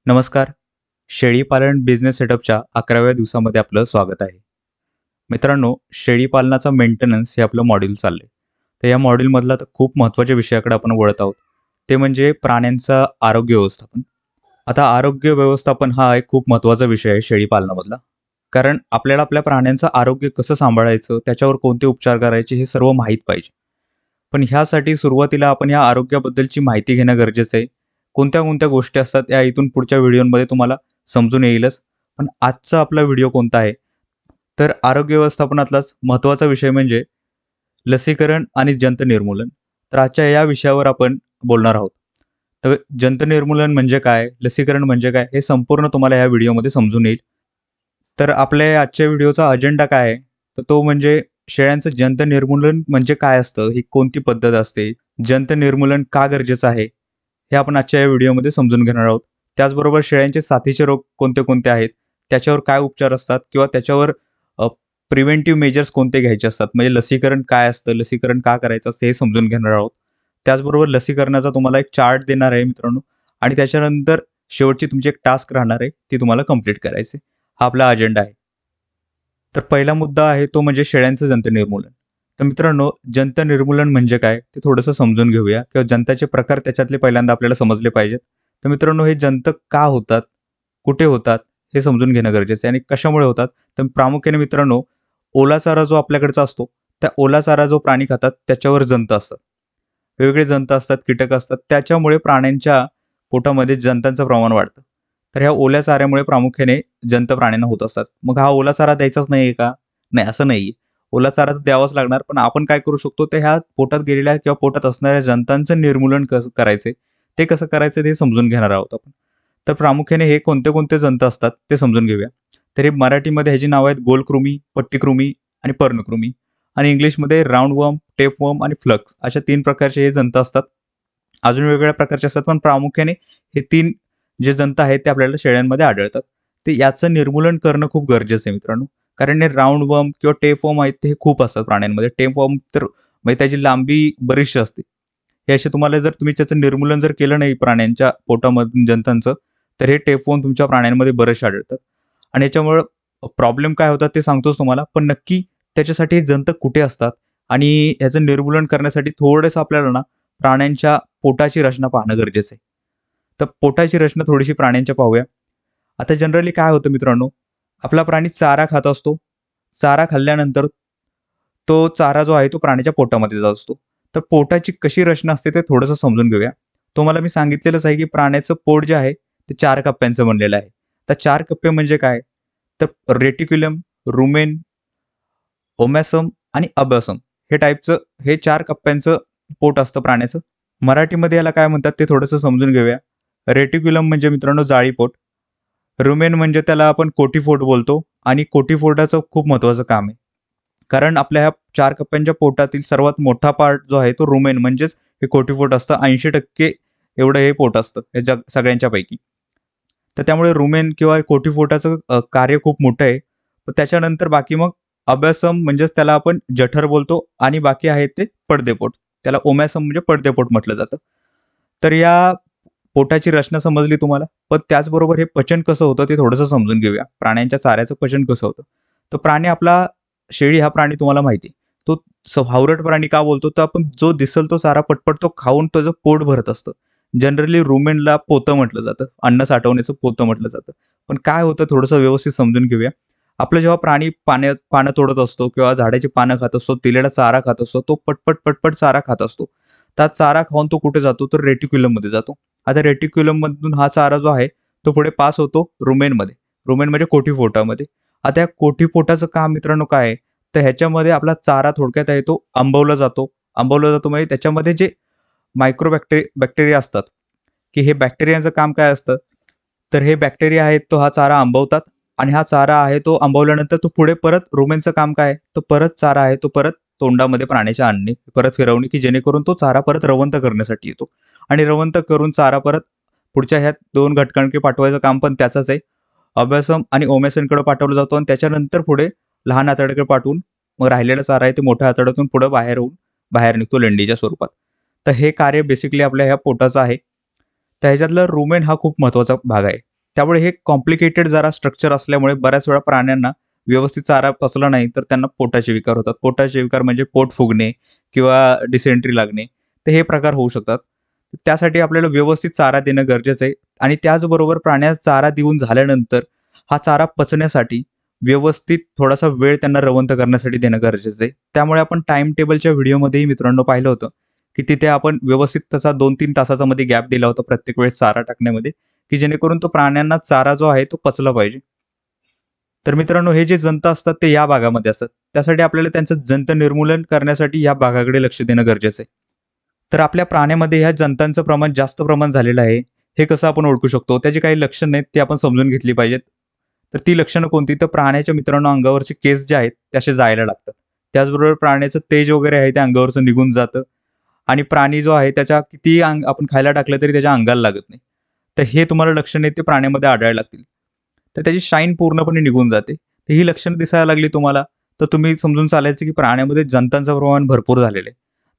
नमस्कार. शेळीपालन बिझनेस सेटअपच्या 11व्या दिवसामध्ये आपलं स्वागत आहे. मित्रांनो, शेळीपालनाचा मेंटेनन्स हे आपलं मॉड्यूल चाललंय. तर या मॉड्यूलमधला तर खूप महत्त्वाच्या विषयाकडे आपण वळत आहोत. ते म्हणजे प्राण्यांचं आरोग्य व्यवस्थापन. आता आरोग्य व्यवस्थापन हा एक खूप महत्त्वाचा विषय आहे शेळीपालनामधला. कारण आपल्याला आपल्या प्राण्यांचं आरोग्य कसं सांभाळायचं, त्याच्यावर कोणते उपचार करायचे हे सर्व माहीत पाहिजे. पण ह्यासाठी सुरुवातीला आपण या आरोग्याबद्दलची माहिती घेणं गरजेचं आहे. कोणत्या-कोणत्या गोष्टी असतात या इथून पुढच्या व्हिडिओमध्ये तुम्हाला समजून येईलच. पण आजचा आपला व्हिडिओ कोणता आहे? तर आरोग्य व्यवस्थापनातलाच महत्त्वाचा विषय म्हणजे लसीकरण आणि जंत निर्मूलन. तर आजच्या या विषयावर आपण बोलणार आहोत. तर जंत निर्मूलन म्हणजे काय? लसीकरण म्हणजे काय? हे संपूर्ण तुम्हाला या व्हिडिओमध्ये समजून येईल. तर आपल्या या आजच्या व्हिडिओचा अजेंडा काय आहे? तर तो म्हणजे शेळ्यांचं जंत निर्मूलन म्हणजे काय असतं? ही कोणती पद्धत असते? जंत निर्मूलन का गरजेचं आहे? हे आपण आजच्या या व्हिडिओमध्ये समजून घेणार आहोत. त्याचबरोबर शेळ्यांचे साथीचे रोग कोणते-कोणते आहेत? त्याच्यावर काय उपचार असतात? किंवा त्याच्यावर प्रिव्हेंटिव्ह मेजर्स कोणते घ्यायचे असतात? म्हणजे लसीकरण काय असतं? लसीकरण का करायचं असतं? हे समजून घेणार आहोत. त्याचबरोबर लसीकरणाचा तुम्हाला एक चार्ट देणार आहे मित्रांनो आणि त्याच्यानंतर शेवटची तुमची एक टास्क राहणार आहे, ती तुम्हाला कंप्लीट करायची. हा आपला अजेंडा आहे. तर पहिला मुद्दा आहे तो म्हणजे शेळ्यांचं जंत निर्मूलन. तर मित्रांनो, जंत निर्मूलन म्हणजे काय ते थोडंसं समजून घेऊया किंवा जंताचे प्रकार त्याच्यातले पहिल्यांदा आपल्याला समजले पाहिजेत. तर मित्रांनो, हे जंत का होतात? कुठे होतात? हे समजून घेणं गरजेचं आहे आणि कशामुळे होतात? तर प्रामुख्याने मित्रांनो, ओला चारा जो आपल्याकडचा असतो, त्या ओला चारा जो प्राणी खातात त्याच्यावर जंत असतात. वेगवेगळे जंत असतात, कीटक असतात. त्याच्यामुळे प्राण्यांच्या पोटामध्ये जंतांचं प्रमाण वाढतं. तर ह्या ओल्या चाऱ्यामुळे प्रामुख्याने जंत प्राण्यांना होत असतात. मग हा ओला चारा द्यायचाच नाहीये का? नाही, असं नाहीये. ओला चारा तर द्यावाच लागणार, पण आपण काय करू शकतो, तर ह्या पोटात गेलेल्या किंवा पोटात असणाऱ्या जंतांचं निर्मूलन कसं करायचंय, ते कसं करायचं ते समजून घेणार आहोत आपण. तर प्रामुख्याने हे कोणते-कोणते जंत असतात ते समजून घेऊया. तर हे मराठीमध्ये ह्याची नावं आहेत गोलकृमी, पट्टीकृमी आणि पर्णकृमी आणि इंग्लिशमध्ये राउंडवर्म, टेपवर्म आणि फ्लक्स अशा 3 प्रकारचे हे जंत असतात. अजून वेगवेगळ्या प्रकारचे असतात, पण प्रामुख्याने हे 3 जे जंत आहेत ते आपल्याला शेळ्यांमध्ये आढळतात. तर याचं निर्मूलन करणं खूप गरजेचं आहे मित्रांनो. कारण हे राउंडवर्म किंवा टेपवर्म आहेत ते खूप असतात प्राण्यांमध्ये. टेपवर्म तर म्हणजे त्याची लांबी बरीचशी असते. हे असे तुम्हाला जर तुम्ही त्याचं निर्मूलन जर केलं नाही प्राण्यांच्या पोटामधून जंतांचं, तर हे टेपवर्म तुमच्या प्राण्यांमध्ये बरेचसे आढळतात. आणि याच्यामुळं प्रॉब्लेम काय होतात ते सांगतोच तुम्हाला. पण नक्की त्याच्यासाठी हे जंत कुठे असतात आणि ह्याचं निर्मूलन करण्यासाठी थोडंसं आपल्याला ना प्राण्यांच्या पोटाची रचना पाहणं गरजेचं आहे. तर पोटाची रचना थोडीशी प्राण्यांच्या पाहूया. आता जनरली काय होतं मित्रांनो, आपला प्राणी चारा खात असतो. चारा खाल्ल्यानंतर तो चारा जो आहे तो प्राण्याच्या पोटामध्ये जात असतो. तर पोटाची कशी रचना असते ते थोडंसं समजून घेऊया. तुम्हाला मी सांगितलेलंच आहे, की प्राण्याचं पोट जे आहे ते 4 कप्प्यांचं बनलेलं आहे. तर 4 कप्पे म्हणजे काय? तर रेटिक्युलम, रुमेन, ओमॅसम आणि अबॅसम हे टाइपचं हे 4 कप्प्यांचं पोट असतं प्राण्याचं. मराठीमध्ये याला काय म्हणतात ते थोडंसं समजून घेऊया. रेटिक्युलम म्हणजे मित्रांनो जाळीपोट. रुमेन म्हणजे त्याला आपण कोटीपोट बोलतो आणि कोटीपोटाचं खूप महत्त्वाचं काम आहे. कारण आपल्या ह्या 4 कप्प्यांच्या पोटातील सर्वात मोठा पार्ट जो आहे तो रुमेन म्हणजेच हे कोटीपोट असतं. 80% एवढं हे पोट असतं या सगळ्यांच्यापैकी. तर त्यामुळे रुमेन किंवा कोटीपोटाचं कार्य खूप मोठं आहे. तर त्याच्यानंतर बाकी मग अभ्यासम म्हणजेच त्याला आपण जठर बोलतो आणि बाकी आहेत ते पडदेपोट. त्याला ओमॅसम म्हणजे पडदेपोट म्हटलं जातं. तर या पोटाची रचना समजली तुम्हाला. पण त्याचबरोबर हे पचन कसं होतं ते थोडंसं समजून घेऊया. प्राण्यांच्या चाऱ्याचं पचन कसं होतं. तर प्राणी आपला शेळी हा प्राणी तुम्हाला माहिती आहे. तो हावरट प्राणी का बोलतो? तर आपण जो दिसेल तो चारा पटपट तो खाऊन त्याचं पोट भरत असतं. जनरली रुमेनला पोतं म्हटलं जातं. अन्न साठवण्याचं पोतं म्हटलं जातं. पण काय होतं थोडंसं व्यवस्थित समजून घेऊया. आपला जेव्हा प्राणी पानं तोडत असतो किंवा झाडाची पानं खात असतो, दिलेला चारा खात असतो, तो पटपट चारा खात असतो. त्या चारा खाऊन तो कुठे जातो? तर रेटिक्युलममध्ये जातो. आता रेटिक्युलममधून हा चारा जो आहे, तो पुढे पास होतो रुमेनमध्ये. रुमेन म्हणजे कोटीपोटामध्ये. आता या कोटीपोटाचं काम मित्रांनो काय आहे? तर ह्याच्यामध्ये आपला चारा थोडक्यात आहे तो आंबवला जातो. आंबवला जातो म्हणजे त्याच्यामध्ये जे बॅक्टेरिया असतात, की हे बॅक्टेरियाचं काम काय असतं? तर हे बॅक्टेरिया आहेत तो हा चारा आंबवतात आणि हा चारा आहे तो आंबवल्यानंतर तो पुढे परत रुमेनचं काम काय आहे? तो परत चारा आहे तो परत तोंडामध्ये प्राण्याच्या आणणे, परत फिरवणे, की जेणेकरून तो चारा परत रवंथ करण्यासाठी येतो आणि रवंथ करून चारा परत पुढच्या ह्या 2 घटकांकडे पाठवायचं काम पण त्याचंच आहे. अभ्यासम आणि ओमेसनकडे पाठवला जातो आणि त्याच्यानंतर पुढे लहान आतड्याकडे पाठवून मग राहिलेला चारा आहे ते मोठ्या आतड्यातून पुढे बाहेर निघतो लेंडीच्या स्वरूपात. तर हे कार्य बेसिकली आपल्या ह्या पोटाचं आहे. तर ह्याच्यातलं रुमेन हा खूप महत्त्वाचा भाग आहे. त्यामुळे हे कॉम्प्लिकेटेड जरा स्ट्रक्चर असल्यामुळे बऱ्याच वेळा प्राण्यांना व्यवस्थित चारा पचला नाही तर त्यांना पोटाचे विकार होतात. पोटाचे विकार म्हणजे पोट फुगणे किंवा डिसेंट्री लागणे. तर हे प्रकार होऊ शकतात. त्यासाठी आपल्याला व्यवस्थित चारा देणं गरजेचं आहे आणि त्याचबरोबर प्राण्याला चारा देऊन झाल्यानंतर हा चारा पचण्यासाठी व्यवस्थित थोडासा वेळ त्यांना रवंथ करण्यासाठी देणं गरजेचं आहे. त्यामुळे आपण टाईम टेबलच्या व्हिडिओमध्येही मित्रांनो पाहिलं होतं, की तिथे आपण व्यवस्थित तसा 2-3 तासाचा मध्ये गॅप दिला होता प्रत्येक वेळेस चारा टाकण्यामध्ये, की जेणेकरून तो प्राण्यांना चारा जो आहे तो पचला पाहिजे. तर मित्रांनो हे जे जंत असतात ते या भागामध्ये असतात. त्यासाठी आपल्याला त्यांचं जंत निर्मूलन करण्यासाठी या भागाकडे लक्ष देणं गरजेचं आहे. तर आपल्या प्राण्यामध्ये ह्या जंतांचं प्रमाण जास्त प्रमाण झालेलं आहे. हे कसं आपण ओळखू शकतो? त्याची काही लक्षणं आहेत ती आपण समजून घेतली पाहिजेत. तर ती लक्षणं कोणती? तर प्राण्याच्या मित्रांनो अंगावरचे केस जे आहेत ते असे जायला लागतात. त्याचबरोबर प्राण्याचं तेज वगैरे आहे ते अंगावरचं निघून जातं आणि प्राणी जो आहे त्याच्या कितीही आपण खायला टाकलं तरी त्याच्या अंगाला लागत नाही. तर हे तुम्हाला लक्षणं आहेत ते प्राण्यामध्ये आढळायला लागतील. तर त्याची शाईन पूर्णपणे निघून जाते. तर ही लक्षणं दिसायला लागली तुम्हाला, तर तुम्ही समजून चालायचं की प्राण्यामध्ये जंतांचं प्रमाण भरपूर झालेलं आहे.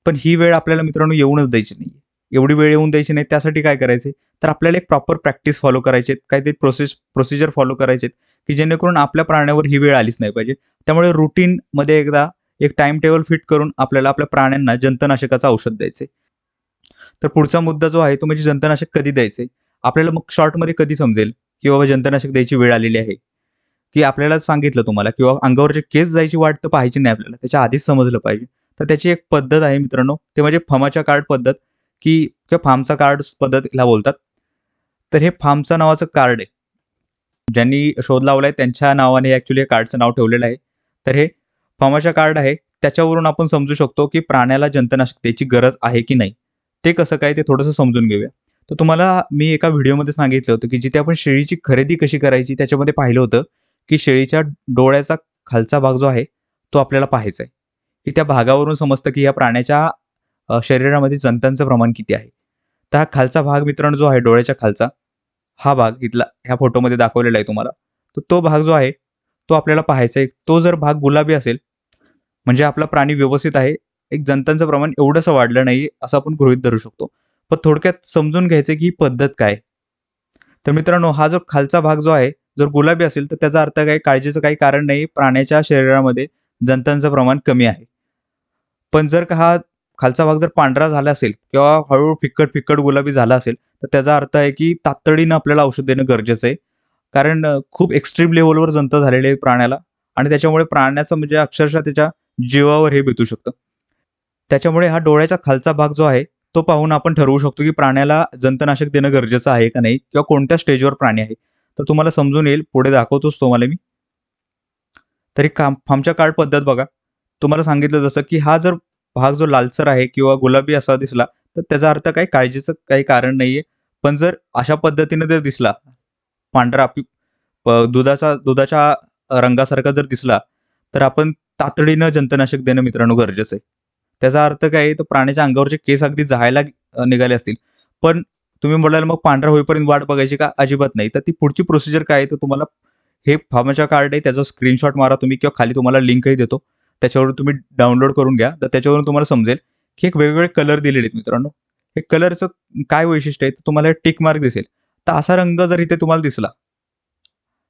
पण ही वेळ आपल्याला मित्रांनो येऊनच द्यायची नाहीये. एवढी वेळ येऊन द्यायची नाही. त्यासाठी काय करायचंय, तर आपल्याला एक प्रॉपर प्रॅक्टिस फॉलो करायची आहे. काहीतरी प्रोसिजर फॉलो करायचे की जेणेकरून आपल्या प्राण्यावर ही वेळ आलीच नाही पाहिजे. त्यामुळे रुटीनमध्ये एकदा एक टाईम टेबल फिट करून आपल्याला आपल्या प्राण्यांना जंतनाशकाचं औषध द्यायचंय. तर पुढचा मुद्दा जो आहे तो म्हणजे जंतनाशक कधी द्यायचंय? आपल्याला मग शॉर्टमध्ये कधी समजेल, की बाबा जंतनाशक द्यायची वेळ आलेली आहे, की आपल्याला सांगितलं तुम्हाला किंवा अंगावरचे केस जायची वाट तर पाहायची नाही आपल्याला. त्याच्या आधीच समजलं पाहिजे. तर त्याची एक पद्धत आहे मित्रांनो, ते म्हणजे फमाच्या कार्ड पद्धत किंवा फार्मचा कार्ड पद्धत हिला बोलतात. तर हे फार्मचा नावाचं कार्ड आहे. ज्यांनी शोध लावलाय त्यांच्या नावाने ॲक्चुअली या कार्डचं नाव ठेवलेलं आहे. तर हे फमाच्या कार्ड आहे. त्याच्यावरून आपण समजू शकतो, की प्राण्याला जंतनाशक द्यायची गरज आहे की नाही. ते कसं काय ते थोडंसं समजून घेऊया. तर तुम्हाला मी एका व्हिडिओमध्ये सांगितलं होतं, की जिथे आपण शेळीची खरेदी कशी करायची त्याच्यामध्ये पाहिलं होतं, की शेळीच्या डोळ्याचा खालचा भाग जो आहे, तो आपल्याला पाहायचा आहे, की त्या भागावरून समजतं, की या प्राण्याच्या शरीरामध्ये जंतांचं प्रमाण किती आहे. तर हा खालचा भाग मित्रांनो जो आहे डोळ्याच्या खालचा, हा भाग इथला ह्या फोटोमध्ये दाखवलेला आहे तुम्हाला. तर तो भाग जो आहे, तो आपल्याला पाहायचा आहे. तो जर भाग गुलाबी असेल, म्हणजे आपला प्राणी व्यवस्थित आहे. एक जंतांचं प्रमाण एवढंसं वाढलं नाही, असं आपण गृहीत धरू शकतो. पण थोडक्यात समजून घ्यायचं की ही पद्धत काय? तर मित्रांनो, हा जो खालचा भाग जो आहे, जर गुलाबी असेल, तर त्याचा अर्थ काय काळजीचं काही कारण नाही. प्राण्याच्या शरीरामध्ये जंतांचं प्रमाण कमी आहे. पण जर का हा खालचा भाग जर पांढरा झाला असेल किंवा हळू-हळू फिक्कट-फिक्कट गुलाबी झाला असेल, तर त्याचा अर्थ आहे की तातडीनं आपल्याला औषध देणं गरजेचं आहे. कारण खूप एक्स्ट्रीम लेव्हलवर जंत झालेले आहे प्राण्याला आणि त्याच्यामुळे प्राण्याचं म्हणजे अक्षरशः त्याच्या जीवावर हे बेतू शकतं. त्याच्यामुळे हा डोळ्याच्या खालचा भाग जो आहे, तो पाहून आपण ठरवू शकतो की प्राण्याला जंतनाशक देणं गरजेचं आहे का नाही किंवा कोणत्या स्टेजवर प्राणी आहे. तर तुम्हाला समजून येईल. पुढे दाखवतोच तुम्हाला मी. तरी फार्मच्या कार्ड पद्धत बघा. तुम्हाला सांगितलं जसं, की हा जर भाग जो लालसर आहे किंवा गुलाबी असा दिसला, तर त्याचा अर्थ काही काळजीचं काही कारण नाहीये. पण जर अशा पद्धतीने जर दिसला, पांढरा दुधाच्या रंगासारखा जर दिसला, तर आपण तातडीनं जंतनाशक देणं मित्रांनो गरजेचं आहे. त्याचा अर्थ काय आहे, तर प्राण्याच्या अंगावरचे केस अगदी जाळायला निघाले असतील. पण तुम्ही म्हणाल मग पांढरा होईपर्यंत वाट बघायची का? अजिबात नाही. तर ती पुढची प्रोसिजर काय आहे, तर तुम्हाला हे फार्माचा कार्ड आहे त्याचा स्क्रीनशॉट मारा तुम्ही किंवा खाली तुम्हाला लिंकही देतो. त्याच्यावरून तुम्ही डाउनलोड करून घ्या. तर त्याच्यावरून तुम्हाला समजेल, की एक वेगवेगळे कलर दिलेले आहेत मित्रांनो. हे कलरचं काय वैशिष्ट्य आहे, तर तुम्हाला टिक मार्क दिसेल. तर असा रंग जर इथे तुम्हाला दिसला,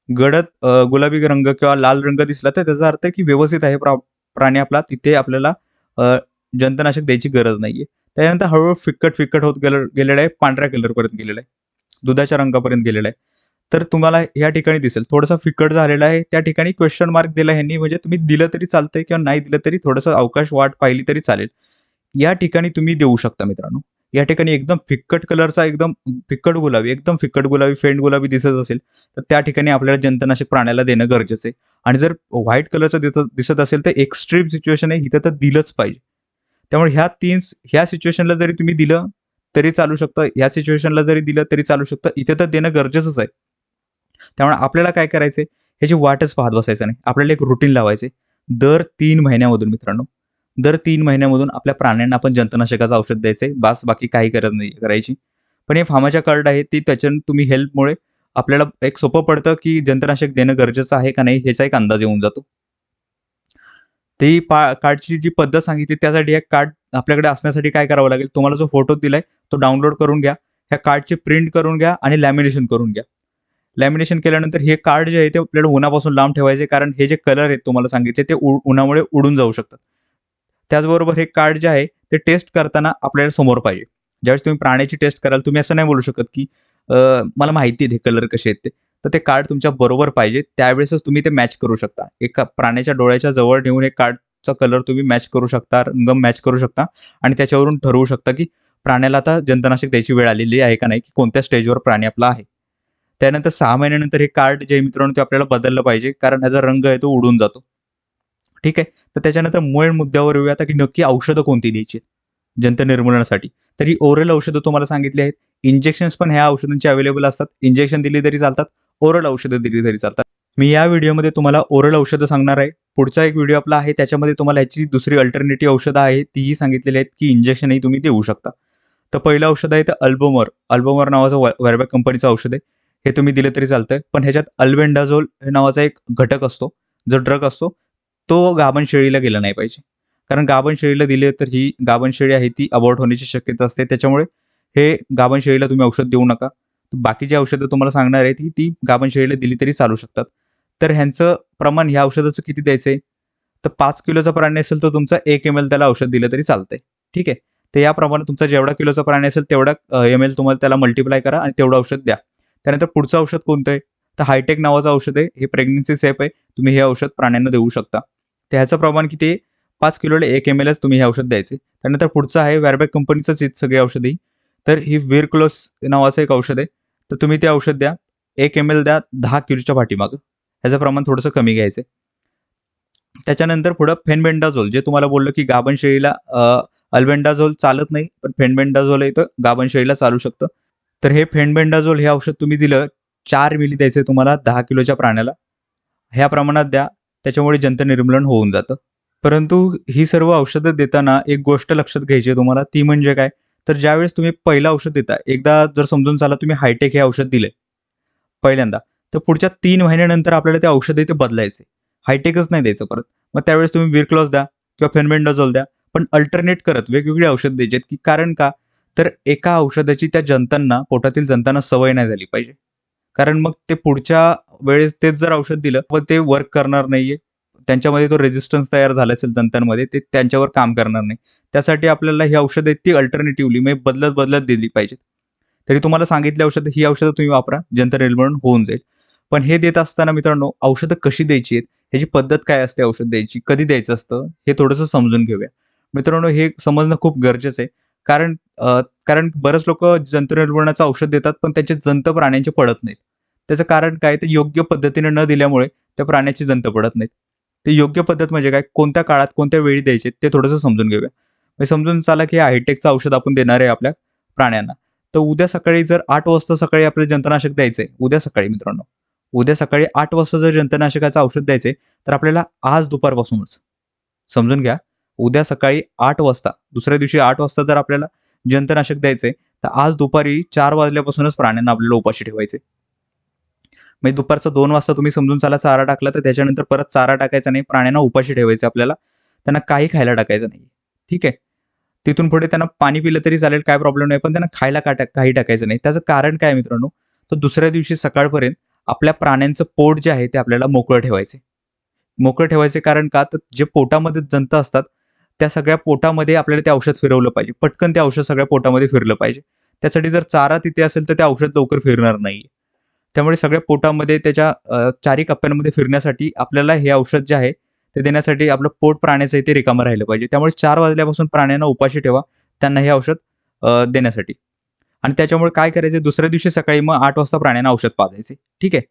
गडद गुलाबी रंग किंवा लाल रंग दिसला, तर त्याचा अर्थ आहे की व्यवस्थित आहे प्राणी आपला. तिथे आपल्याला अ, जंतनाशक द्यायची गरज नाहीये. त्यानंतर हळू फिक्कट होत गेलेलं आहे, पांढऱ्या कलरपर्यंत गेलेलं आहे. दुधाच्या रंगापर्यंत गेलेलं आहे. तर तुम्हाला या ठिकाणी दिसेल थोडंसं फिकट झालेलं आहे. त्या ठिकाणी क्वेशन मार्क दिला ह्यांनी म्हणजे तुम्ही दिलं तरी चालतंय किंवा नाही दिलं तरी थोडंसं अवकाश वाट पाहिली तरी चालेल. या ठिकाणी तुम्ही देऊ शकता मित्रांनो. या ठिकाणी एकदम फिक्कट कलरचा एकदम फिक्कट गुलाबी, एकदम फिक्कट गुलाबी, फेंट गुलाबी दिसत असेल, तर त्या ठिकाणी आपल्याला जंतनाशक प्राण्याला देणं गरजेचं आहे. आणि जर व्हाईट कलरचं दिसत असेल तर एक्स्ट्रीम सिच्युएशन आहे, इथं तर दिलंच पाहिजे. त्यामुळे ह्या सिच्युएशनला जरी तुम्ही दिलं तरी चालू शकतं, ह्या सिच्युएशनला जरी दिलं तरी चालू शकतं. इथे तर देणं गरजेचंच आहे. त्यामुळे आपल्याला काय करायचंय, ह्याची वाटच पाहत बसायचं नाही. आपल्याला एक रुटीन लावायचंय. दर 3 महिन्यामधून मित्रांनो, दर 3 महिन्यामधून आपल्या प्राण्यांना आपण जंतनाशकाचं औषध द्यायचंय. बास बाकी काही गरज नाही करायची. पण हे फार्माच्या कार्ड आहे ती त्याच्यानं तुम्ही हेल्पमुळे आपल्याला एक सोपं पडतं, की जंतनाशक देणं गरजेचं आहे का नाही ह्याचा एक अंदाज येऊन जातो. ती कार्डची जी पद्धत सांगितली त्यासाठी एक कार्ड आपल्याकडे असण्यासाठी काय करावं लागेल, तुम्हाला जो फोटो दिलाय तो डाउनलोड करून घ्या. ह्या कार्डची प्रिंट करून घ्या आणि लॅमिनेशन करून घ्या. लॅमिनेशन केल्यानंतर हे कार्ड जे आहे ते आपल्याला उन्हापासून लांब ठेवायचे, कारण हे जे कलर आहेत तुम्हाला सांगितले ते उन्हामुळे उडून जाऊ शकतात. त्याचबरोबर हे कार्ड जे आहे ते टेस्ट करताना आपल्याला समोर पाहिजे. ज्यावेळेस तुम्ही प्राण्याची टेस्ट कराल, तुम्ही असं नाही बोलू शकत, की मला माहिती आहे हे कलर कसे आहेत ते. तर ते कार्ड तुमच्या बरोबर पाहिजे. त्यावेळेसच तुम्ही ते मॅच करू शकता. एका प्राण्याच्या डोळ्याच्या जवळ ठेवून हे कार्डचा कलर तुम्ही मॅच करू शकता, रंग मॅच करू शकता आणि त्याच्यावरून ठरवू शकता, की प्राण्याला आता जंतुनाशक द्यायची वेळ आलेली आहे का नाही, की कोणत्या स्टेजवर प्राणी आपला आहे. त्यानंतर 6 महिन्यानंतर हे कार्ड जे आहे मित्रांनो ते आपल्याला बदललं पाहिजे, कारण ह्याचा रंग आहे तो उडून जातो. ठीक आहे. तर त्याच्यानंतर मूळ मुद्द्यावर येऊया आता, की नक्की औषधं कोणती द्यायची आहेत जंत निर्मूलनासाठी. तर ही ओरल औषधं तुम्हाला सांगितली आहेत. इंजेक्शन्स पण ह्या औषधांचे अवेलेबल असतात. इंजेक्शन दिली तरी चालतात, ओरल औषधं दिली तरी चालतात. मी या व्हिडिओमध्ये तुम्हाला ओरल औषधं सांगणार आहे. पुढचा एक व्हिडिओ आपला आहे त्याच्यामध्ये तुम्हाला ह्याची दुसरी अल्टरनेटिव्ह औषधं आहेत तीही सांगितलेली आहेत, की इंजेक्शनही तुम्ही देऊ शकता. तर पहिलं औषध आहे ते अल्बोमर. अल्बोमर नावाचं व्हर्बॅक कंपनीचं औषध आहे. हे तुम्ही दिलं तरी चालतंय. पण ह्याच्यात अल्बेंडाझोल हे नावाचा एक घटक असतो, जो ड्रग असतो, तो गाभण शेळीला गेला नाही पाहिजे. कारण गाभण शेळीला दिले तर ही गाभण शेळी आहे ती अबॉर्ट होण्याची शक्यता असते. त्याच्यामुळे हे गाभण शेळीला तुम्ही औषध देऊ नका. बाकी जी औषधं तुम्हाला सांगणार आहे ती गाभण शेळीला दिली तरी चालू शकतात. तर ह्यांचं प्रमाण ह्या औषधाचं किती द्यायचंय? तर 5 किलोचा प्राणी असेल तर तुमचं 1 ml त्याला औषध दिलं तरी चालतंय. ठीक आहे. तर याप्रमाणे तुमचा जेवढा किलोचा प्राणी असेल तेवढा ml तुम्हाला त्याला मल्टिप्लाय करा आणि तेवढं औषध द्या. त्यानंतर पुढचं औषध कोणतं आहे? तर हायटेक नावाचं औषध आहे. हे प्रेग्नन्सी सेफ आहे. तुम्ही हे औषध प्राण्यांना देऊ शकता. तर ह्याचं प्रमाण किती आहे? 5 किलोला 1 mlच तुम्ही हे औषध द्यायचे. त्यानंतर पुढचं आहे वॅरबॅक कंपनीचंच आहेत सगळी औषधही. तर ही विरक्लोस नावाचं एक औषध आहे. तर तुम्ही ते औषध द्या. 1 ml द्या 10 किलोच्या पाठीमागं. ह्याचं प्रमाण थोडंसं कमी घ्यायचं आहे. त्याच्यानंतर पुढं फेनबेंडाझोल जे तुम्हाला बोललो, की गाभण शेळीला अल्बेंडाझोल चालत नाही, पण फेनबेंडाझोल आहे तर गाभण शेळीला चालू शकतं. तर हे फेनबेंडाझोल हे औषध तुम्ही दिलं 4 मिली द्यायचं तुम्हाला 10 किलोच्या प्राण्याला. ह्या प्रमाणात द्या. त्याच्यामुळे जंत निर्मूलन होऊन जातं. परंतु ही सर्व औषधं देताना एक गोष्ट लक्षात घ्यायची आहे तुम्हाला, ती म्हणजे काय? तर ज्यावेळेस तुम्ही पहिलं औषध देता, एकदा जर समजून चला तुम्ही हायटेक हे औषध दिलंय पहिल्यांदा, तर पुढच्या 3 महिन्यानंतर आपल्याला ते औषध आहे ते बदलायचे. हायटेकच नाही द्यायचं परत. मग त्यावेळेस तुम्ही विरक्लॉस द्या किंवा फेनबेंडाझोल द्या. पण अल्टरनेट करत वेगवेगळी औषध द्यायची की कारण का? तर एका औषधाची त्या जंतांना, पोटातील जंतांना सवय नाही झाली पाहिजे. कारण मग ते पुढच्या वेळेस तेच जर औषध दिलं, मग ते वर्क करणार नाहीये. त्यांच्यामध्ये तो रेझिस्टन्स तयार झाला असेल जंतांमध्ये, ते त्यांच्यावर काम करणार नाही. त्यासाठी आपल्याला ही औषधं आहेत ती अल्टरनेटिव्हली म्हणजे बदलत-बदलत दिली पाहिजेत. तरी तुम्हाला सांगितली औषधं, ही औषधं तुम्ही वापरा, जंत निर्मूलन होऊन जाईल. पण हे देत असताना मित्रांनो, औषधं कशी द्यायची आहेत, ह्याची पद्धत काय असते औषध द्यायची, कधी द्यायचं असतं, हे थोडंसं समजून घेऊया. मित्रांनो, हे समजणं खूप गरजेचं आहे. कारण कारण बरेच लोकं जंतू निर्मूलनाचं औषध देतात, पण त्याचे जंत प्राण्यांचे पडत नाहीत. त्याचं कारण काय? ते योग्य पद्धतीने न दिल्यामुळे त्या प्राण्याची जंत पडत नाहीत. ते योग्य पद्धत म्हणजे काय? कोणत्या काळात, कोणत्या वेळी द्यायचे ते थोडंसं समजून घेऊया. म्हणजे समजून चला, की हायटेकचं औषध आपण देणार आहे आपल्या प्राण्यांना. तर उद्या सकाळी जर 8 वाजता सकाळी आपल्याला जंतुनाशक द्यायचंय, उद्या सकाळी मित्रांनो. उद्या सकाळी 8 वाजता जर जंतुनाशकाचं औषध द्यायचंय, तर आपल्याला आज दुपारपासूनच समजून घ्या. उद्या सकाळी 8 वाजता, दुसऱ्या दिवशी 8 वाजता जर आपल्याला जंतुनाशक द्यायचंय, तर आज दुपारी 4 वाजल्यापासूनच प्राण्यांना आपल्याला उपाशी ठेवायचंय. म्हणजे दुपारचा 2 वाजता तुम्ही समजून चला चारा टाकला, तर त्याच्यानंतर परत चारा टाकायचा नाही. प्राण्यांना उपाशी ठेवायचं आपल्याला. त्यांना काही खायला टाकायचं नाही. ठीक आहे. तिथून पुढे त्यांना पाणी पिलं तरी चालेल, काही प्रॉब्लेम नाही. पण त्यांना खायला काही टाकायचं नाही. त्याचं कारण काय आहे मित्रांनो? तर दुसऱ्या दिवशी सकाळपर्यंत आपल्या प्राण्यांचं पोट जे आहे ते आपल्याला मोकळं ठेवायचं. मोकळं ठेवायचे कारण का? तर जे पोटामध्ये जंत असतात, त्या सगळ्या पोटामध्ये आपल्याला ते औषध फिरवलं पाहिजे. पटकन ते औषध सगळ्या पोटामध्ये फिरलं पाहिजे. त्यासाठी जर चारा तिथे असेल, तर ते औषध लवकर फिरणार नाही. त्यामुळे सगळ्या पोटामध्ये त्याच्या चारी कप्प्यांमध्ये फिरण्यासाठी आपल्याला हे औषध जे आहे, ते देण्यासाठी आपलं पोट प्राण्याचं आहे ते रिकामं राहिलं पाहिजे. त्यामुळे 4 वाजल्यापासून प्राण्यांना उपाशी ठेवा, त्यांना हे औषध देण्यासाठी. आणि त्याच्यामुळे काय करायचं दुसऱ्या दिवशी सकाळी मग 8 वाजता प्राण्यांना औषध पाजायचे. ठीक आहे.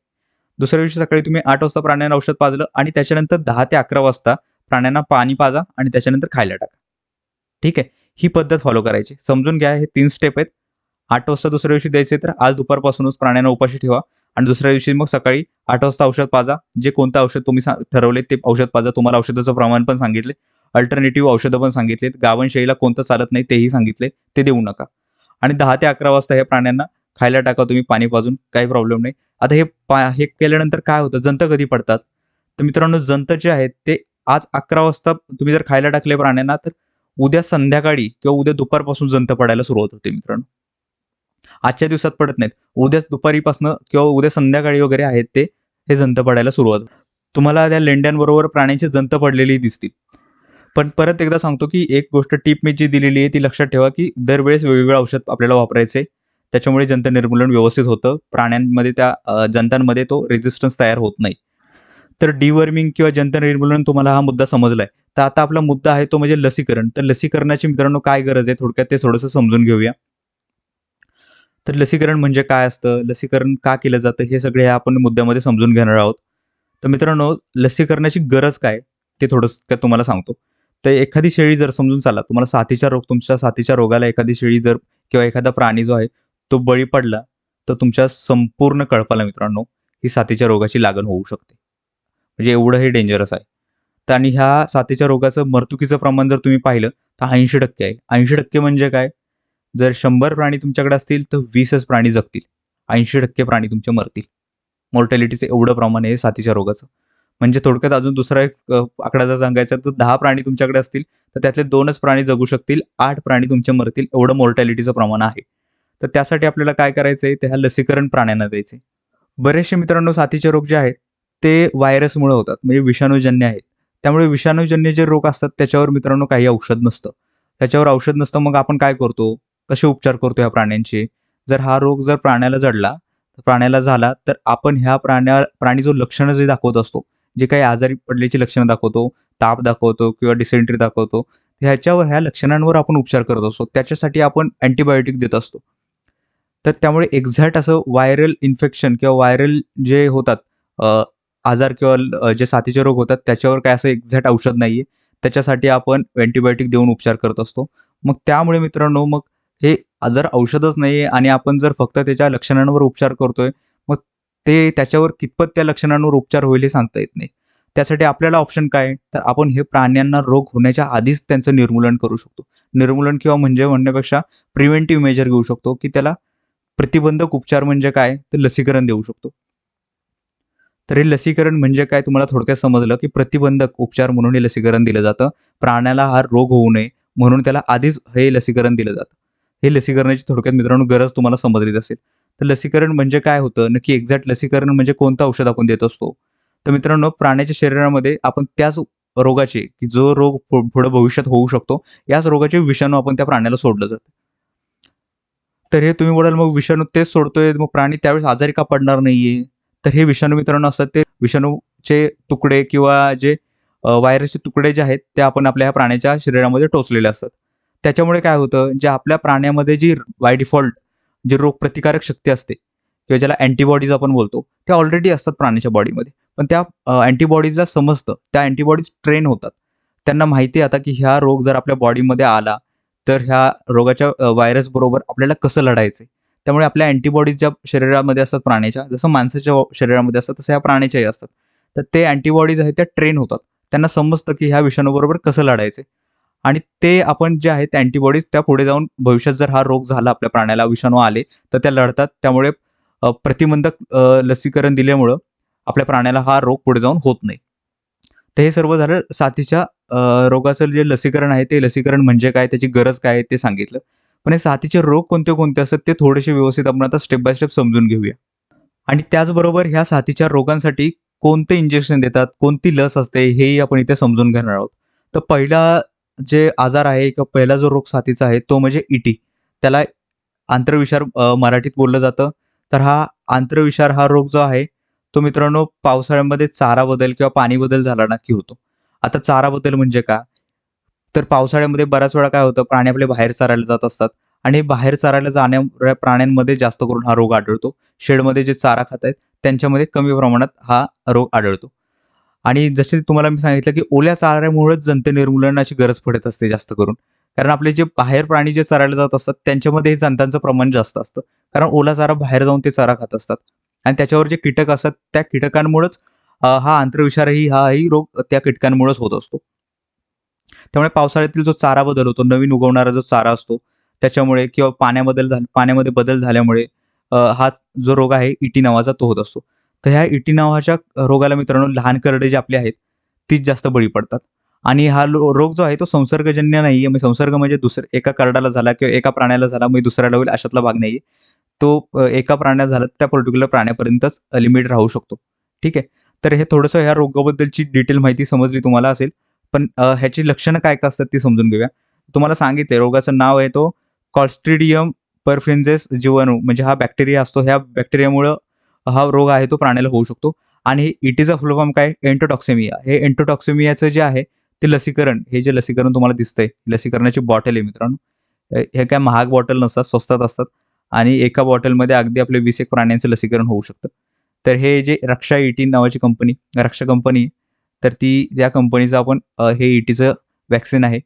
दुसऱ्या दिवशी सकाळी तुम्ही 8 वाजता प्राण्यांना औषध पाजलं आणि त्याच्यानंतर 10 ते 11 वाजता प्राण्यांना पाणी पाजा आणि त्याच्यानंतर खायला टाका. ठीक आहे. ही पद्धत फॉलो करायची. समजून घ्या हे 3 स्टेप आहेत. 8 वाजता दुसऱ्या दिवशी द्यायचे तर आज दुपारपासूनच प्राण्यांना उपाशी ठेवा आणि दुसऱ्या दिवशी मग सकाळी 8 वाजता औषध पाजा. जे कोणतं औषध तुम्ही ठरवले ते औषध पाजा. तुम्हाला औषधाचं प्रमाण पण सांगितले. अल्टरनेटिव्ह औषधं पण सांगितलीत. गावण शेळीला कोणतं चालत नाही तेही सांगितले. ते देऊ नका. आणि 10 ते 11 वाजता हे प्राण्यांना खायला टाका तुम्ही पाणी पाजून. काही प्रॉब्लेम नाही. आता हे केल्यानंतर काय होतं? जंत कधी पडतात? तर मित्रांनो जंत जे आहेत ते आज 11 वाजता तुम्ही जर खायला टाकले प्राण्यांना तर उद्या संध्याकाळी किंवा उद्या दुपारपासून जंत पडायला सुरुवात होते मित्रांनो. आजच्या दिवसात पडत नाहीत. उद्याच दुपारीपासनं किंवा उद्या संध्याकाळी वगैरे आहेत ते, हे जंत पडायला सुरुवात होतात. तुम्हाला त्या लेंड्यांबरोबर प्राण्यांची जंत पडलेली दिसतील. पण परत एकदा सांगतो, की एक गोष्ट टिप मी जी दिलेली आहे ती लक्षात ठेवा, की दरवेळेस वेगवेगळं औषध आपल्याला वापरायचं आहे. त्याच्यामुळे जंत निर्मूलन व्यवस्थित होतं. प्राण्यांमध्ये त्या जंतांमध्ये तो रेझिस्टन्स तयार होत नाही. तर डिवर्मिंग किंवा जंत निर्मूलन तुम्हाला हा मुद्दा समजलाय. तर आता आपला मुद्दा आहे तो म्हणजे लसीकरण. तर लसीकरणाची मित्रांनो काय गरज आहे थोडक्यात ते थोडंसं समजून घेऊया. तर लसीकरण म्हणजे काय असतं? लसीकरण का केलं जातं? हे सगळे आपण मुद्द्यामध्ये समजून घेणार आहोत. तर मित्रांनो, लसीकरणाची गरज काय? ते थोडंसं तुम्हाला सांगतो. तर एखादी शेळी जर समजून चला, तुम्हाला साथीचा रोग तुमच्या साथीच्या रोगाला एखादी शेळी जर किंवा एखादा प्राणी जो आहे, तो बळी पडला, तर तुमच्या संपूर्ण कळपाला मित्रांनो, ही साथीच्या रोगाची लागण होऊ शकते. म्हणजे एवढं हे डेंजरस आहे. तर आणि ह्या साथीच्या रोगाचं मर्तुकीचं प्रमाण जर तुम्ही पाहिलं, तर 80% आहे. 80% म्हणजे काय? जर 100 प्राणी तुमच्याकडे असतील, तर 20च प्राणी जगतील. 80% प्राणी तुमचे मरतील. मॉर्टॅलिटीचं एवढं प्रमाण आहे साथीच्या रोगाचं. म्हणजे थोडक्यात अजून दुसरा एक आकडा जर सांगायचा तर 10 प्राणी तुमच्याकडे असतील, तर त्यातले 2च प्राणी जगू शकतील, 8 प्राणी तुमचे मरतील, एवढं मॉर्टॅलिटीचं प्रमाण आहे. तर त्यासाठी आपल्याला काय करायचंय, ते ह्या लसीकरण प्राण्यांना द्यायचंय. बरेचसे मित्रांनो साथीचे रोग जे आहेत, ते व्हायरसमुळे होतात, म्हणजे विषाणूजन्य आहेत. त्यामुळे विषाणूजन्य जे रोग असतात, त्याच्यावर मित्रांनो काही औषध नसतं. त्याच्यावर औषध नसतं, मग आपण काय करतो? कसे उपचार करतो ह्या प्राण्यांचे? जर हा रोग जर प्राण्याला जडला, प्राण्याला झाला, तर आपण ह्या प्राणी जो लक्षणं जे दाखवत असतो, जे काही आजारी पडल्याची लक्षणं दाखवतो, ताप दाखवतो किंवा डिसेंट्री दाखवतो, ह्या लक्षणांवर आपण उपचार करत असतो. त्याच्यासाठी आपण अँटिबायोटिक देत असतो. तर त्यामुळे एक्झॅक्ट असं व्हायरल इन्फेक्शन किंवा व्हायरल जे होतात अ, आजार किंवा जे साथीचे रोग होतात त्याच्यावर काय असं एक्झॅक्ट औषध नाहीये. त्याच्यासाठी आपण अँटिबायोटिक देऊन उपचार करत असतो. मग त्यामुळे मित्रांनो मग हे जर औषधच नाहीये आणि आपण जर फक्त त्याच्या लक्षणांवर उपचार करतोय, मग ते त्याच्यावर कितपत त्या लक्षणांवर उपचार होईल हे सांगता येत नाही. त्यासाठी आपल्याला ऑप्शन काय आहे? तर आपण हे प्राण्यांना रोग होण्याच्या आधीच त्यांचं निर्मूलन करू शकतो. निर्मूलन किंवा म्हणजे म्हणण्यापेक्षा प्रिव्हेंटिव्ह मेजर घेऊ शकतो, की त्याला प्रतिबंधक उपचार म्हणजे काय? तर लसीकरण देऊ शकतो. तर हे लसीकरण म्हणजे काय तुम्हाला थोडक्यात समजलं, की प्रतिबंधक उपचार म्हणून हे लसीकरण दिलं जातं. प्राण्याला हा रोग होऊ नये म्हणून त्याला आधीच हे लसीकरण दिलं जातं. हे लसीकरणाची थोडक्यात मित्रांनो गरज तुम्हाला समजलीच असेल. तर लसीकरण म्हणजे काय होतं? नक्की एक्झॅक्ट लसीकरण म्हणजे कोणतं औषध आपण देत असतो? तर मित्रांनो प्राण्याच्या शरीरामध्ये आपण त्याच रोगाचे, की जो रोग पुढे भविष्यात होऊ शकतो, याच रोगाचे विषाणू आपण त्या प्राण्याला सोडलं जातं. तर हे तुम्ही बोलाल मग विषाणू तेच सोडतोय, मग प्राणी त्यावेळेस आजारी का पडणार नाहीये? तर हे विषाणू मित्रांनो असतात ते विषाणूचे तुकडे किंवा जे व्हायरसचे तुकडे जे आहेत, ते आपण आपल्या ह्या प्राण्याच्या शरीरामध्ये टोचलेले असतात. त्याच्यामुळे काय होतं, जे आपल्या प्राण्यामध्ये जी बाय डिफॉल्ट जी रोगप्रतिकारक शक्ती असते किंवा ज्याला अँटिबॉडीज आपण बोलतो, त्या ऑलरेडी असतात प्राण्याच्या बॉडीमध्ये. पण त्या अँटिबॉडीजला समजतं, त्या अँटिबॉडीज ट्रेन होतात. त्यांना माहिती आहे आता, की हा रोग जर आपल्या बॉडीमध्ये आला, तर ह्या रोगाच्या व्हायरस बरोबर आपल्याला कसं लढायचंय. त्यामुळे आपल्या अँटिबॉडीज ज्या शरीरामध्ये असतात प्राण्याच्या, जसं माणसाच्या शरीरामध्ये असतात, तसं ह्या प्राण्याच्याही असतात. तर ते अँटिबॉडीज आहेत त्या ट्रेन होतात. त्यांना समजतं, की ह्या विषाणूबरोबर कसं लढायचंय आणि ते आपण जे आहेत त्या अँटिबॉडीज त्या पुढे जाऊन भविष्यात जर हा रोग झाला आपल्या प्राण्याला, विषाणू आले, तर त्या लढतात. त्यामुळे प्रतिबंधक लसीकरण दिल्यामुळं आपल्या प्राण्याला हा रोग पुढे जाऊन होत नाही. तर हे सर्व झालं साथीच्या रोगाचं जे लसीकरण आहे, ते लसीकरण म्हणजे काय? त्याची गरज काय आहे? ते सांगितलं. पण हे साथीचे रोग कोणते-कोणते असतात ते थोडेसे व्यवस्थित आपण आता स्टेप बाय स्टेप समजून घेऊया. आणि त्याचबरोबर ह्या साथीच्या रोगांसाठी कोणते इंजेक्शन देतात, कोणती लस असते हेही आपण इथे समजून घेणार आहोत. तर पहिला जे आजार आहे किंवा पहिला जो रोग साथीचा आहे तो म्हणजे ईटी. त्याला आंत्रविषार मराठीत बोललं जातं. तर हा आंत्रविषार हा रोग जो आहे, तो मित्रांनो पावसाळ्यामध्ये चारा बदल किंवा पाणी बदल झाला ना की होतो. आता चारा बदल म्हणजे काय? तर पावसाळ्यामध्ये बऱ्याच वेळा काय होतं, प्राणी आपले बाहेर चरायला जात असतात आणि बाहेर चरायला जाणाऱ्या प्राण्यांमध्ये जास्त करून हा रोग आढळतो. शेडमध्ये जे चारा खात आहेत, त्यांच्यामध्ये कमी प्रमाणात हा रोग आढळतो. आणि जसे तुम्हाला मी सांगितलं, की ओल्या चाऱ्यामुळेच जंत निर्मूलनाची गरज पडत असते जास्त करून. कारण आपले जे बाहेर प्राणी जे चरायला जात असतात, त्यांच्यामध्ये हे जंतांचं प्रमाण जास्त असतं. कारण ओला चारा बाहेर जाऊन ते चारा खात असतात आणि त्याच्यावर जे कीटक असतात, त्या कीटकांमुळेच हा आंत्रविषारही हाही रोग त्या कीटकांमुळेच होत असतो. त्यामुळे पावसाळ्यातील जो चारा बदल होतो, नवीन उगवणारा जो चारा असतो, त्याच्यामुळे किंवा पाण्यामध्ये बदल झाल्यामुळे हा जो रोग आहे ईटी नावाचा तो होत असतो. तर ह्या ईटी नावाच्या रोगाला मित्रांनो लहान करडे जे आपले आहेत, तीच जास्त बळी पडतात. आणि हा रोग जो आहे तो संसर्गजन्य नाहीये. म्हणजे संसर्ग म्हणजे एका करडाला झाला किंवा एका प्राण्याला झाला, मग दुसऱ्याला होईल अशातला भाग नाहीये. तो एका प्राण्यात झाला तर त्या पर्टिक्युलर प्राण्यापर्यंतच लिमिट राहू शकतो. ठीक आहे. तर हे थोडंसं ह्या रोगाबद्दलची डिटेल माहिती समजली तुम्हाला असेल. पण ह्याची लक्षणं काय-काय असतात ती समजून घेऊया. तुम्हाला सांगितलंय रोगाचं नाव आहे तो क्लॉस्ट्रिडियम परफिन्जेस जीवाणू म्हणजे हा बॅक्टेरिया असतो. ह्या बॅक्टेरियामुळं हा रोग आहे तो प्राण्याला होऊ शकतो आणि इटीचा फुल फॉर्म काय एंटोटॉक्सिमिया. हे एंटोटॉक्सिमियाचं जे आहे ते लसीकरण, हे जे लसीकरण तुम्हाला दिसतंय, लसीकरणाची बॉटल आहे मित्रांनो. हे काय महाग बॉटल नसतात, स्वस्तात असतात आणि एका बॉटलमध्ये अगदी आपले 20 एक प्राण्यांचं लसीकरण होऊ शकतं. तर हे जे रक्षा इटी नावाची कंपनी, रक्षा कंपनी, तर ती त्या कंपनीचं आपण हे इटीचं व्हॅक्सिन आहे.